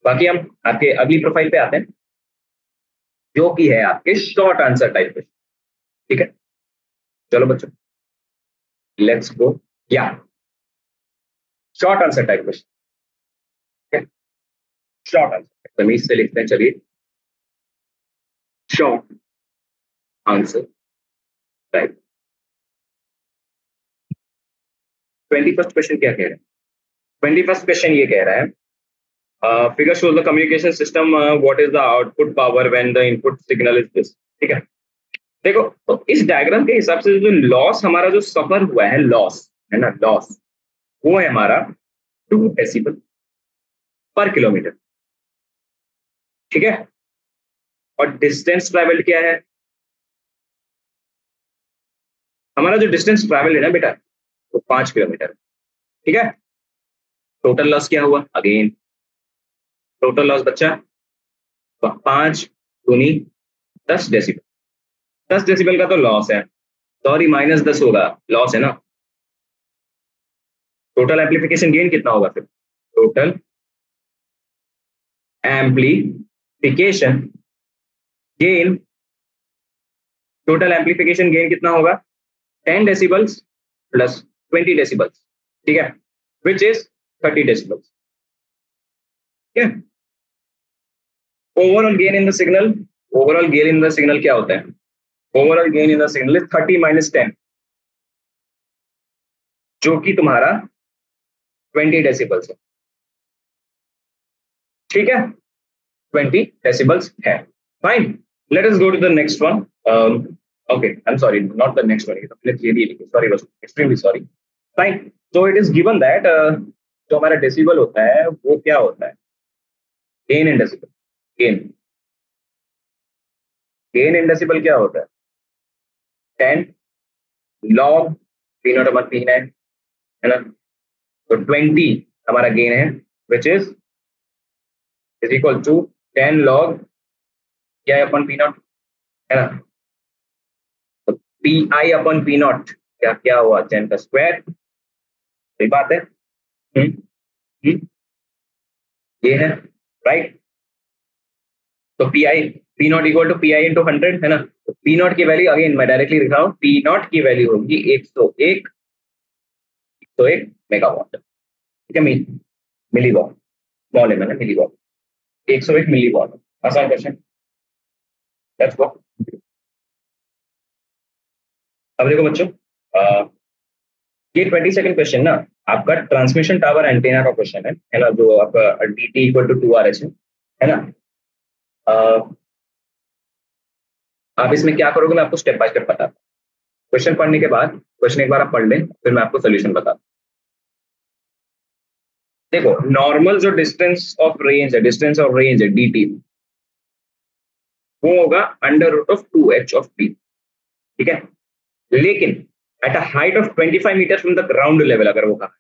बाकी हम आपके अगली प्रोफाइल पे आते हैं, जो कि है आपके शॉर्ट आंसर टाइप क्वेश्चन. ठीक है, चलो बच्चों लेट्स गो. या शॉर्ट आंसर टाइप क्वेश्चन. ठीक है, शॉर्ट आंसर तमीज से लिखते हैं. चलिए, short answer type. 21st question क्या कह रहा है? 21st क्वेश्चन ये कह रहा है, figure shows the communication system, what is the output power when the input signal is this. ठीक है, देखो तो इस डायग्राम के हिसाब से जो लॉस हमारा जो सफर हुआ है, लॉस है ना, लॉस वो है हमारा 2 डेसिबल पर किलोमीटर. ठीक है, और डिस्टेंस ट्रैवल्ड क्या है हमारा, जो डिस्टेंस ट्रैवल है ना बेटा वो 5 किलोमीटर. ठीक है, टोटल लॉस क्या हुआ, अगेन टोटल लॉस बच्चा 5 दूनी 10 डेसिबल. 10 डेसिबल का तो लॉस है, सॉरी माइनस 10 होगा, लॉस है ना. टोटल एम्प्लीफिकेशन गेन कितना होगा फिर, total amplification gain, total amplification gain कितना होगा 10 डेसिबल्स प्लस 20 डेसिबल्स. ठीक है, विच इज 30 डेसिबल्स. ठीक है, overall gain in the signal, overall gain in the signal क्या होता है, overall gain in the signal is 30 minus 10, जो कि तुम्हारा 20 डेसिबल्स है. ठीक है, 20 डेसिबल्स है. Fine, let us go to the next one. Okay, I am sorry, not the next one, let's ये sorry, extremely sorry. Fine, so it is given that जो हमारा डेसिबल होता है वो क्या होता है, gain in decibel. Gain, gain in decibel क्या होता है 10 log P naught upon P है ना. तो 20 हमारा गेन है, which is equal to 10 log क्या है अपॉन पी नॉट, है ना. तो P I upon P not क्या क्या हुआ, 10 का स्क्वायर. सही बात है. ये है राइट. तो P I P not equal to P I into 100, है ना. तो पी नॉट की वैल्यू अगेन मैं डायरेक्टली लिख रहा हूँ, पी नॉट की वैल्यू होगी 101 मेगावाट. ठीक है, मिली वॉट, स्मॉल है मैंने मिली वॉट, 101 मिली वॉट. आसान क्वेश्चन, लेट्स गो. अब देखो बच्चों, ये 22nd क्वेश्चन ना आपका ट्रांसमिशन टावर एंटेना का क्वेश्चन है ना, जो आपका dt इक्वल टू 2RH है ना. आप इसमें क्या करोगे मैं आपको स्टेप बाय स्टेप बताता हूँ. क्वेश्चन पढ़ने के बाद क्वेश्चन एक बार आप पढ़ लें, फिर मैं आपको सोल्यूशन बताता हूँ. देखो नॉर्मल जो डिस्टेंस ऑफ रेंज है, डिस्टेंस ऑफ रेंज है dt, वो होगा under root of 2h of p. ठीक है, लेकिन at a height of 25 metre from the ground level अगर वो कहा,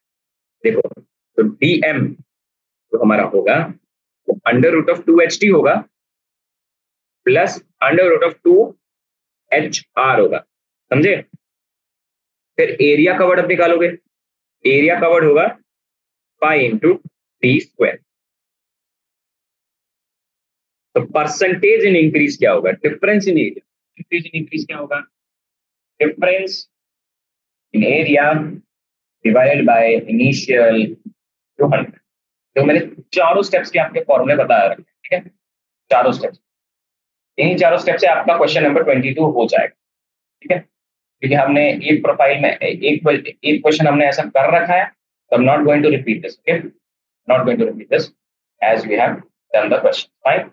देखो तो dm जो हमारा होगा वो अंडर रूट ऑफ 2ht होगा plus under root of 2hr होगा. समझे. फिर एरिया कवर्ड अब निकालोगे, एरिया कवर्ड होगा पाई इंटू टी स्क्वायर. तो परसेंटेज इन इंक्रीज क्या होगा? Difference in area, increase in increase क्या होगा? Difference in area divided by initial 200। तो मैंने चारों स्टेप्स के आपके फॉर्मूले बताया रखे, ठीक है, चारों स्टेप्स। इन्हीं चारों स्टेप से आपका क्वेश्चन नंबर 22 हो जाएगा, ठीक है, क्योंकि हमने एक प्रोफाइल में एक क्वेश्चन हमने ऐसा कर रखा है, तो not going to repeat this, okay, not going to repeat this as we have done the question, fine.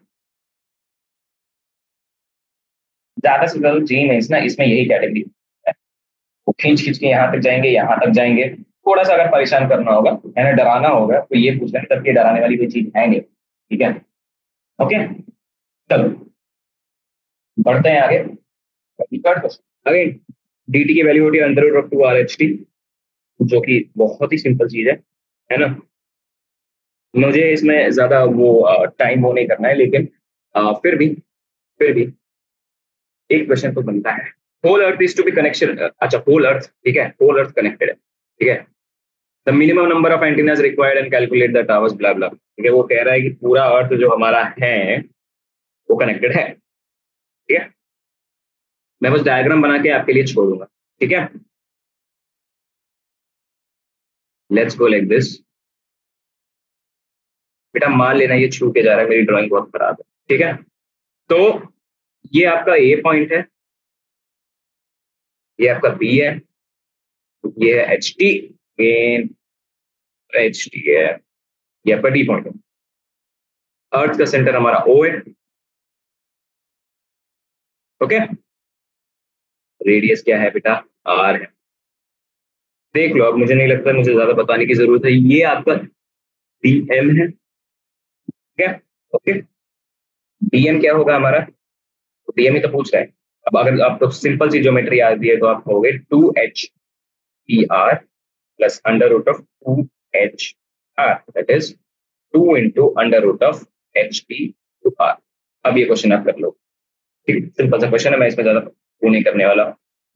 ज्यादा से ज्यादा जी मेंस ना इसमें यही कैटेगरी है, वो खींच खींच के यहाँ तक जाएंगे, यहाँ तक जाएंगे। थोड़ा सा अगर परेशान करना होगा यानी डराना होगा तो ये पूछ लें, तब ये डराने वाली कोई चीज है नहीं, ठीक है, ओके। चलो बढ़ते हैं आगे। अगेन dt की वैल्यू होती है अंडर रूट ऑफ 2 RHT, जो कि बहुत ही सिंपल चीज है ना। मुझे इसमें ज्यादा वो टाइम वो नहीं करना है, लेकिन फिर भी एक क्वेश्चन तो बनता है। Whole earth is to be connection, अच्छा होल अर्थ, ठीक है, होल अर्थ कनेक्टेड है, ठीक है। The minimum number of antennas required and calculate the towers blah blah, ठीक है। वो कह रहा है कि पूरा अर्थ जो हमारा है वो कनेक्टेड है, ठीक है। मैं बस डायग्राम बना के आपके लिए छोड़ दूंगा, ठीक है। Let's go like this. बेटा मान लेना ये छू के जा रहा है, मेरी ड्राइंग बहुत खराब है, ठीक है। तो ये आपका ए पॉइंट है, ये आपका बी है, ये है H T, main H T है, ये आपका डी पॉइंट है। अर्थ का सेंटर हमारा ओ है, ओके। रेडियस क्या है बेटा? आर है। देख लो, अब मुझे नहीं लगता मुझे ज्यादा बताने की जरूरत है, ये आपका डीएम है, ठीक है, ओके। डीएम क्या होगा हमारा? डीएम ही तो पूछ रहा है। अब अगर आपको सिंपल सी ज्योमेट्री आती है तो आप कहोगे 2HER plus under root of 2HR, that is 2 into under root of HP/R। अब ये क्वेश्चन आप कर लो, ठीक है, सिंपल सा क्वेश्चन है, मैं इसमें ज्यादा वो नहीं करने वाला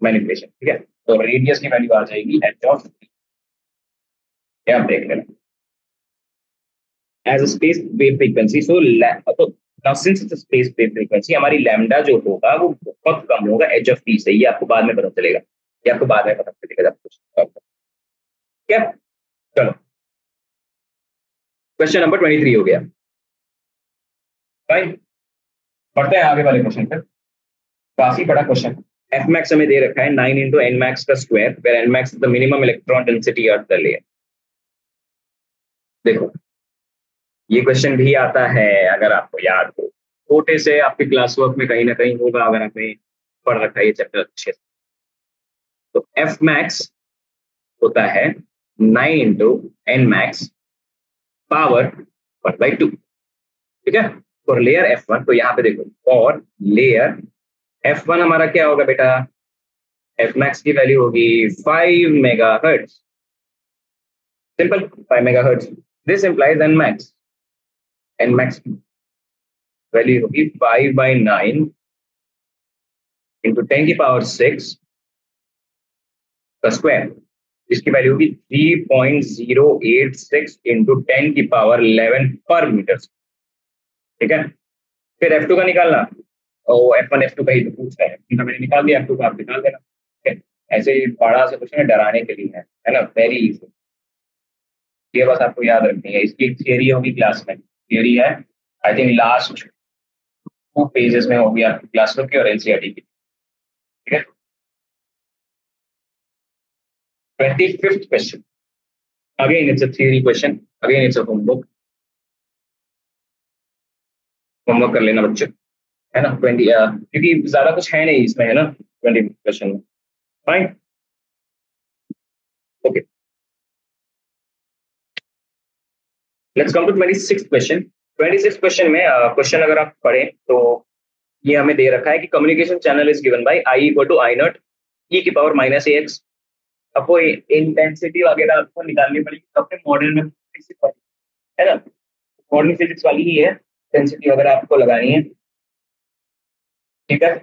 मैनिपुलेशन, ठीक है। तो रेडियस की वैल्यू आ जाएगी एच ऑफ, आप देख लेना, as a space wave frequency. So तो now since it's space wave frequency, हमारी लैम्डा जो होगा वो बहुत कम होगा एच ऑफ टी से, ये आपको बाद में पता चलेगा, ये आपको बाद में पता चलेगा जब कुछ, ठीक है। चलो क्वेश्चन नंबर 23 हो गया, फाइन। बढ़ते हैं आगे वाले क्वेश्चन पर। काफी बड़ा क्वेश्चन। एफ मैक्स हमें दे रखा है 9 इंटू एन मैक्स का square, where N max the minimum electron density earth the layer. देखो ये क्वेश्चन भी आता है, अगर आपको याद हो, छोटे से आपके क्लास वर्क में कहीं ना कहीं होगा, अगर आपने पढ़ रखा है ये चैप्टर अच्छे से। तो एफ मैक्स होता है 9 इंटू एन मैक्स पावर 1/2, ठीक है, फॉर लेयर F1। तो यहाँ पे देखो फॉर लेयर F1 हमारा क्या होगा बेटा? एफ मैक्स की वैल्यू होगी 5 megahertz, simple 5 megahertz. This implies N max value होगी 5/9 इंटू 10⁶ का स्क्वायर, इसकी वैल्यू होगी 3.086 इंटू 10⁻11 पर मीटर, ठीक है। फिर F2 का निकालना, और F1 F2 का ही तो पूछ रहे हैं, तो मैंने निकाल दिया, F2 का आप निकाल देना, ठीक है। ऐसे ही बड़ा से कुछ नहीं, डराने के लिए है ना, वेरी इजी। ये बस आपको याद रखनी है, इसकी एक थियरी होगी क्लास में, थियरी है आई थिंक लास्ट 2 पेजेस में होगी आपकी क्लास बुक की और एनसीईआरटी की, ठीक है। 25th question, again it's a theory question, again it's a homework, homework कर लेना बच्चों, है ना। 20 क्योंकि ज्यादा कुछ है नहीं इसमें, है ना, 20 क्वेश्चन में, fine, okay. Let's come to 26th question. 26th question में क्वेश्चन अगर आप पढ़ें तो ये हमें दे रखा है कि communication channel is given by I equal to I0 e की पावर -ax। आपको इंटेंसिटी वगैरह आपको निकालनी पड़ेगी, तो अपने मॉडल में है ना, मॉडर्न फिजिक्स वाली ही है, इंटेंसिटी वगैरह आपको लगानी है, ठीक है।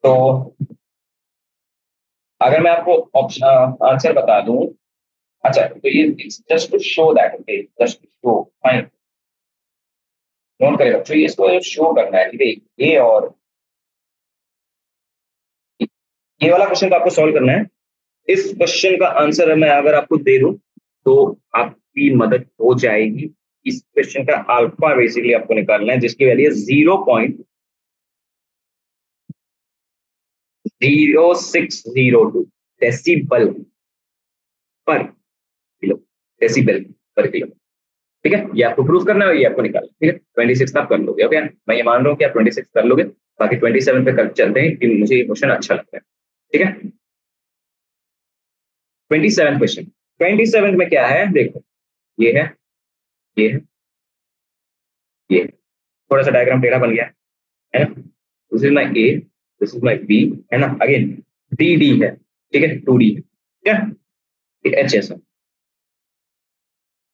तो अगर मैं आपको ऑप्शन आंसर बता दूं, अच्छा तो ये just to show that, okay, just to show, fine. Note करें बच्चों, ये इसको शो करना है, ठीक है। ये और ये वाला क्वेश्चन को आपको सॉल्व करना है। इस क्वेश्चन का आंसर मैं अगर आपको दे दूं तो आपकी मदद हो जाएगी। इस क्वेश्चन का अल्फा बेसिकली आपको निकालना है, जिसकी वैल्यू है 0.0602 डेसिबल पर किलो, डेसिबल पर किलो। ठीक है, ये आपको प्रूव करना है, ये आपको निकालना है। ठीक है, 26 आप कर लोगे। ओके, मैं ये मान रहा हूँ कि आप 26 कर लोगे। बाकी 27 पे कल चलते हैं कि मुझे ये क्वेश्चन अच्छा लगता है। ठीक है, 27 क्वेश्चन। 27 में क्या है देखो, ये है, ये है, ये थोड़ा सा डायग्राम टेढ़ा बन गया है ना। This is my A, this is my B, है ना। अगेन डी डी है, ठीक है, 2D है, ठीक है। ये एच एस है,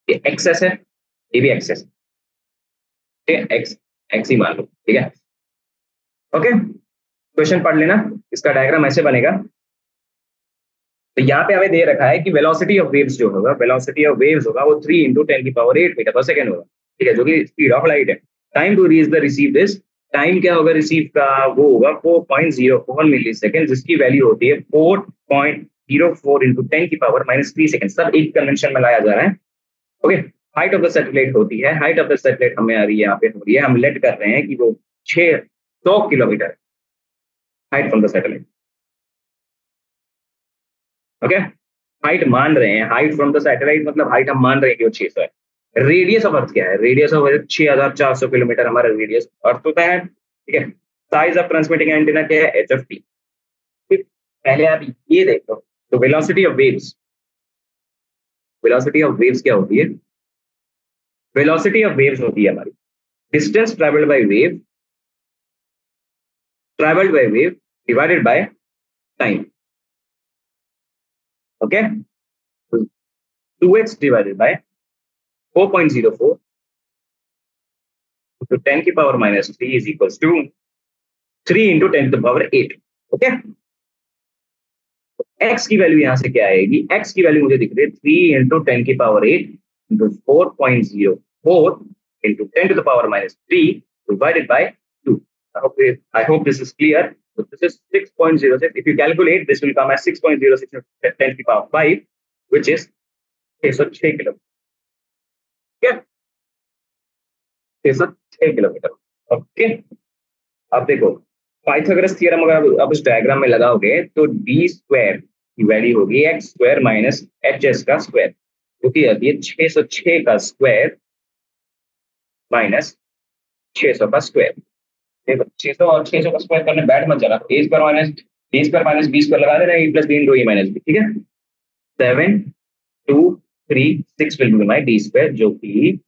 ये एक्स है, ये भी एक्स है, ठीक है। एक्स एक्स ही मान लो, ठीक है। ओके, क्वेश्चन पढ़ लेना। इसका डायग्राम ऐसे बनेगा। तो यहाँ पे हमें दे रखा है कि वेलोसिटी ऑफ वेव्स जो होगा, वेलोसिटी ऑफ वेव्स होगा वो 3 × 10⁸ मीटर पर सेकंड होगा, ठीक है, जो कि स्पीड ऑफ लाइट है। Time to reach the receive this, time क्या होगा रिसीव का, वो होगा 4.04 मिली सेकेंड, जिसकी वैल्यू होती है 4.04 × 10⁻³ सेकेंड। सब एक कन्वेंशन में लाया जा रहा है। Okay, height of the satellite होती है, हाइट ऑफ द सैटेलाइट हमें आ रही है यहाँ पे हो रही है, हम लेट कर रहे हैं कि वो 600 kilometre height from the satellite. Okay, height मान रहे हैं, हाइट फ्रॉम द सैटेलाइट मतलब हाइट हम मान रहे हैं कि वो 600 है। रेडियस ऑफ अर्थ क्या है, रेडियस ऑफ अर्थ 6400 किलोमीटर हमारा रेडियस अर्थ होता है, ठीक है। साइज ऑफ ट्रांसमिटिंग एंटीना क्या है, HFT। पहले आप ये देखो, तो velocity of waves, velocity of waves क्या होती है, वेलोसिटी ऑफ वेव्स होती है हमारी distance travelled by wave, travelled by wave divided by time. Okay, 2x divided by 4.04 to 10⁻³ is equals to 3 × 10⁸ okay, x की वैल्यू यहां से क्या आएगी, x की वैल्यू मुझे दिख रही है 3 × 10⁸ into 4.04 into 10⁻³ divided by 2. I hope this is clear. So this is 6.06. If you calculate, this will come as 6.06 into 10⁵, which is 606 kilometre. क्या, 606 किलोमीटर। ओके, अब देखो पाइथागोरस थ्योरम अगर आप उस डायग्राम में लगाओगे तो डी स्क्वायर की वैल्यू होगी x square minus H S का स्क्वायर, जो कि आती है 606 का स्क्वायर माइनस 600 का स्क्वायर। 600 और 600 का स्क्वायर करने बैठ मत जाना, ए स्क्वायर माइनस बी स्क्वायर लगा देना, ए प्लस बी इंटू ए माइनस बी, ठीक है। 7236 will be my D square, जो कि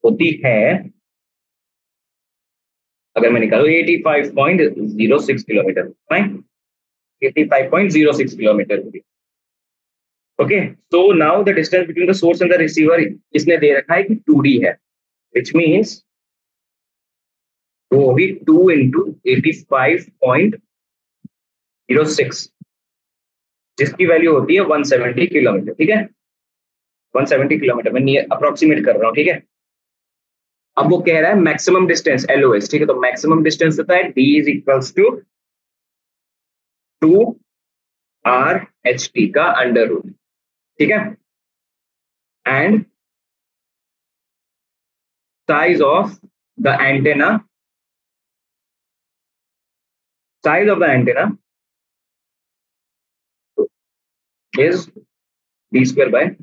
होती है, अगर मैं निकालू 85.06 किलोमीटर, फाइन, 85.06 किलोमीटर होगी। Okay, so now the distance between the source and the receiver इसने दे रखा है कि 2D है, विच मीन्स वो होगी 2 × 85.06, जिसकी वैल्यू होती है 170 किलोमीटर, ठीक है। 170 किलोमीटर में नियर अप्रोक्सीमेट कर रहा हूँ, ठीक है। अब वो कह रहा है मैक्सिमम डिस्टेंस LOS, ठीक है, तो मैक्सिमम डिस्टेंस होता है D is equals to 2RHT का अंडर रूट, ठीक है। And size of the antenna, size of the antenna is D square by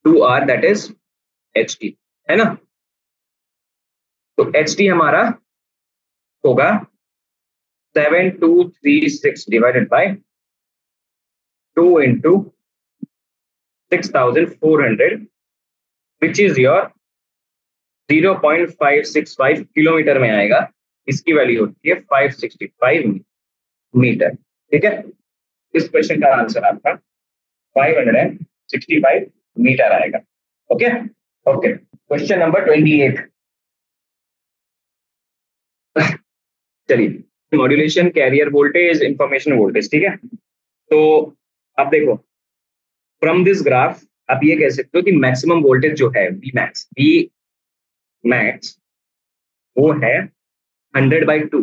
2R, that is HT, है ना। तो HT हमारा होगा 7236 divided by 2 × 6400, which is your 0.565 kilometre में आएगा। इसकी वैल्यू होती है 565 मीटर, ठीक है। इस क्वेश्चन का आंसर आपका 565 मीटर आएगा। Okay okay, question number 28। चलिए, modulation, carrier voltage, information voltage, ठीक है। तो अब देखो, फ्रॉम दिस ग्राफ आप ये कह सकते हो कि मैक्सिमम वोल्टेज जो है वी मैक्स, वी मैक्स वो है 100/2,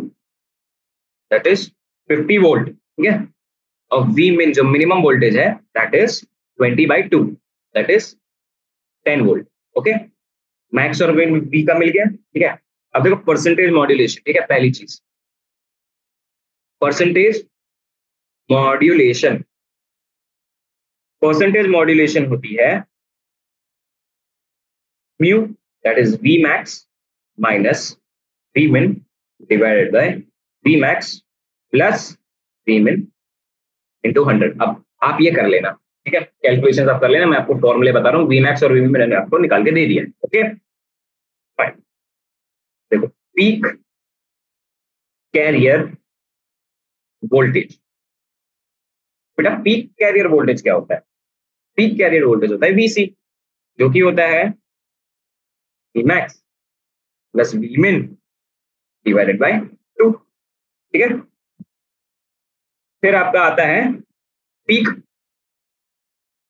दैट इज 50 वोल्ट, ठीक है। और वी मिन जो मिनिमम वोल्टेज है that is 20/2, that is 10 volt. Okay, max और मिन वी का मिल गया, ठीक है। अब देखो परसेंटेज मॉड्यूलेशन, ठीक है। पहली चीज परसेंटेज मॉड्यूलेशन, परसेंटेज मॉड्यूलेशन होती है mu that is V max minus V min divided by V max plus V min into 100। अब आप ये कर लेना, ठीक है, कैलकुलेशन आप कर लेना, मैं आपको फॉर्मूले बता रहा हूँ, वी मैक्स और वी मिन मैंने आपको निकाल के दे दिया। ओके फाइन, देखो पीक कैरियर वोल्टेज, बेटा पीक कैरियर वोल्टेज क्या होता है? पीक कैरियर वोल्टेज होता है वीसी, जो कि होता है we max plus V min divided bye 2, ठीक है। फिर आपका आता है peak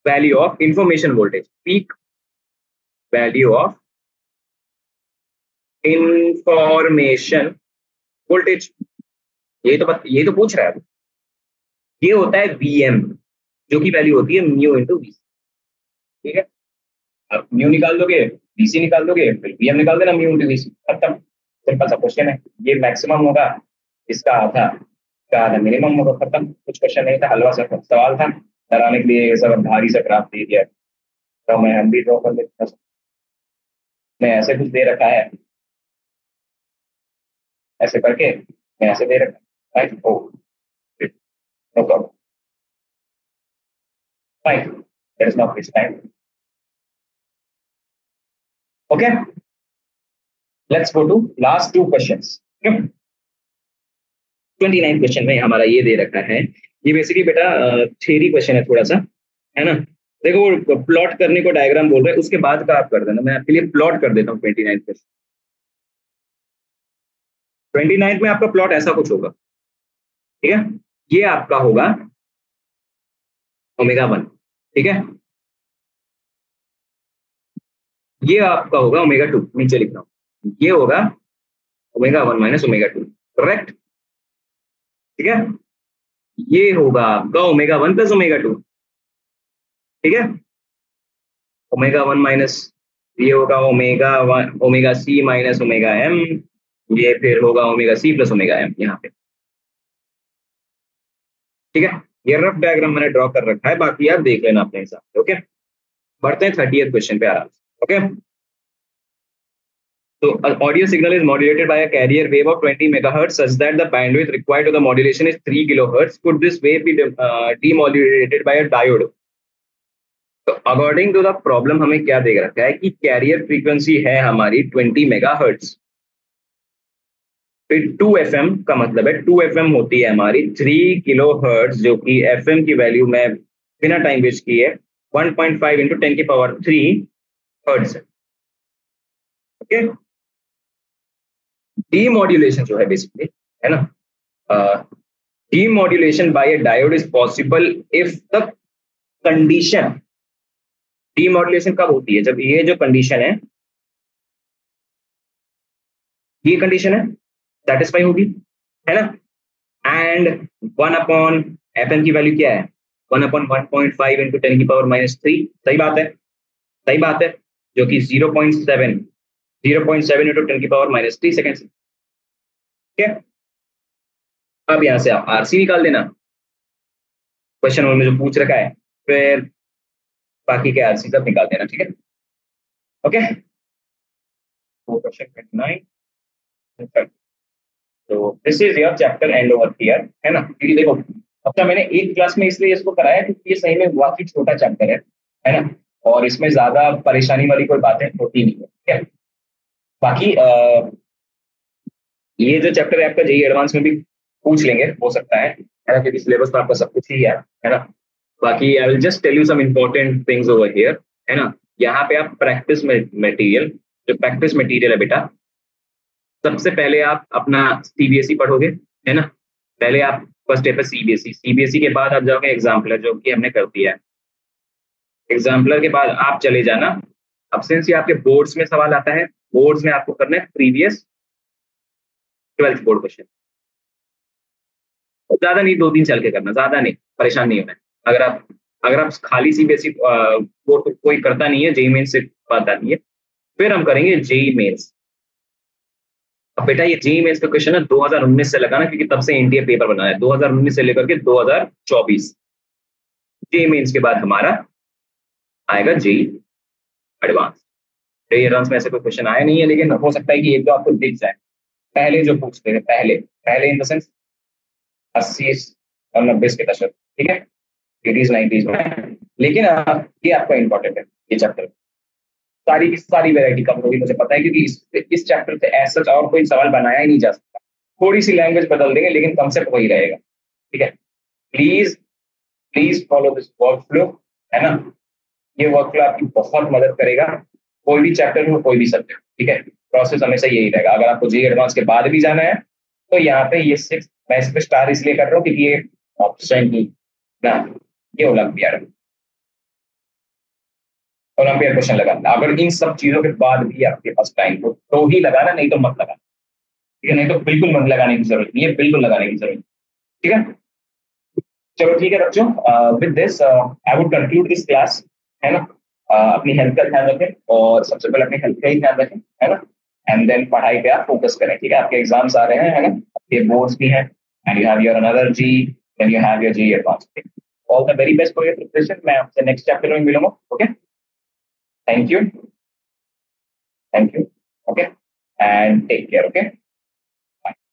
value of information voltage, peak value of information voltage, ये तो पूछ रहा है। ये होता है वीएम, जो की वैल्यू होती है म्यू इंटू वी, ठीक है। अब म्यू निकाल दोगे, वीसी निकाल दोगे, फिर वीएम निकाल देना, म्यू इंटू वीसी, खत्म। सिंपल सा क्वेश्चन है, ये मैक्सिमम होगा, इसका आधा, इसका आधा मिनिमम होगा, खत्म। कुछ क्वेश्चन नहीं था, हलवा सा सवाल था, डराने के लिए ये सब भारी सा ग्राफ दे दिया, तो मैं हम भी ड्रॉ कर लेता, मैं ऐसे कुछ दे रखा है, ऐसे करके मैं ऐसे दे रखा है, no problem, fine, there is not this time. Okay, let's go to last 2 questions. 29 question में हमारा ये दे रखा है, ये बेसिकली बेटा थ्योरी क्वेश्चन है थोड़ा सा, है ना। देखो वो प्लॉट करने को डायग्राम बोल रहे हैं, उसके बाद का आप कर देना, मैं आपके लिए प्लॉट कर देता हूँ 29 क्वेश्चन। 29 में आपका प्लॉट ऐसा कुछ होगा, ठीक है। ये आपका होगा ω1, ठीक है। ये आपका होगा ω2, नीचे लिख रहा हूँ, ये होगा ω1 माइनस ω2, करेक्ट, ठीक है। ये होगा आपका ω1 प्लस ω2, ठीक है। ω1 माइनस, ये होगा ω c माइनस ω_m, ये फिर होगा ω c प्लस ω_m यहाँ पे, ठीक है। ये रफ डायग्राम मैंने ड्रॉ कर रखा है, बाकी आप देख लेना अपने हिसाब से। ओके, बढ़ते हैं 30th क्वेश्चन पे आराम से। Okay, so audio signal is modulated by a carrier wave of 20 megahertz such that the bandwidth required to the modulation is 3 kilohertz. Could this wave be demodulated by a diode? तो according to the problem हमें क्या दे रखा है कि carrier frequency है हमारी 20 megahertz, फिर 2 FM का मतलब है 2 FM होती है हमारी 3 किलोहर्ट्ज, जो कि FM की वैल्यू में बिना टाइम वेस्ट किए 1.5 इंटू 10⁻³ हर्ट्ज है। ओके, डीमॉड्यूलेशन जो है बेसिकली, है ना, demodulation by a diode is possible if the condition, demodulation कब होती है? जब ये जो कंडीशन है, ये कंडीशन है सेटिस्फाई होगी, है ना। एंड 1/FM की वैल्यू क्या है? 1/1.5 इंटू 10⁻³ सही बात है, सही बात है, जो कि 0.7 इंटू 10⁻³ सेकेंड, ठीक है। अब यहां से आप आरसी निकाल देना, क्वेश्चन में जो पूछ रखा है, फिर बाकी के आरसी सब निकाल देना, ठीक है। ओके, वो क्वेश्चन 29, तो this is your chapter and over here, है ना। क्योंकि देखो अब तक मैंने एक क्लास में इसलिए इसको कराया क्योंकि ये सही में काफी छोटा चैप्टर है ना, और इसमें ज्यादा परेशानी वाली कोई बातें होती नहीं है, ठीक है। बाकी ये जो चैप्टर है आपका जेईई एडवांस में भी पूछ लेंगे, हो सकता है ना, क्योंकि सिलेबस तो आपका सब कुछ ही है ना। बाकी I will just tell you some important things over here, है ना। यहाँ पे आप प्रैक्टिस मटेरियल, जो प्रैक्टिस मटेरियल है बेटा, सबसे पहले आप अपना सीबीएसई पढ़ोगे, है ना। पहले आप फर्स्ट स्टेप है सीबीएसई, सीबीएसई के बाद आप जाओगे एग्जाम्पलर, जो कि हमने कर दिया है। एग्जाम्पलर के बाद आप चले जाना, अब सिंस ये आपके बोर्ड्स में सवाल आता है, बोर्ड्स में आपको करना है प्रीवियस 12th बोर्ड क्वेश्चन। ज्यादा नहीं, 2 दिन चल के करना, ज्यादा नहीं, परेशान नहीं होना है। अगर आप खाली सीबीएसई बोर्ड कोई करता नहीं है, जेई मेंस से बात आती है, फिर हम करेंगे जेई मेंस। अब बेटा ये जेई मेंस का क्वेश्चन है 2019 से लगाना, क्योंकि तब से एनटीए पेपर बना है, 2019 से लेकर के 2024। जेई मेंस के बाद हमारा आएगा जेई एडवांस। जेई एडवांस में ऐसे कोई क्वेश्चन आया नहीं है, लेकिन हो सकता है कि एक दो आपको दिख जाए पहले जो पूछते हैं, पहले पहले इन द सेंस 80 और 90 के दशक, ठीक है, 80s 90s में। लेकिन ये आपका इंपॉर्टेंट है, ये चैप्टर सारी की सारी वैरायटी कवर होगी, मुझे पता है, क्योंकि इस चैप्टर से ऐसा और कोई सवाल बनाया ही नहीं जा सकता। थोड़ी सी लैंग्वेज बदल देंगे, लेकिन कंसेप्ट वही रहेगा, ठीक है। Please please follow this work flow, है ना। ये वर्क फ्लो आपकी बहुत मदद करेगा, कोई भी चैप्टर हो, कोई भी सब्जेक्ट, ठीक है। प्रोसेस हमेशा यही रहेगा। अगर आपको जी एडवांस के बाद भी जाना है, तो यहाँ पे ये 6 मैं इस पे स्टार इसलिए कर रहा हूँ क्योंकि ये ऑप्शन ही ना, ये ओलंपियाड ओलंपियाड क्वेश्चन लगाना। अगर इन सब चीजों के बाद भी आपके पास टाइम हो तो ही लगाना, नहीं तो मत लगाना, ठीक है। नहीं तो बिल्कुल मन लगाने की जरूरत नहीं है, बिल्कुल लगाने की जरूरत, ठीक है। चलो ठीक है बच्चों, with this I would conclude this class, है ना। अपनी हेल्थ का ध्यान रखें, और सबसे पहले अपनी हेल्थ का ही ध्यान रखें, है ना। एंड देन पढ़ाई पे आप फोकस करें, ठीक है। आपके एग्जाम्स आ रहे हैं, है ना, आपके बोर्ड्स भी हैं, and you have your another JEE, then you have your JEE advance. All the very best for your preparation. मैं आपसे नेक्स्ट चैप्टर में मिलूंगा, okay. Thank you, thank you, okay, and take care, okay.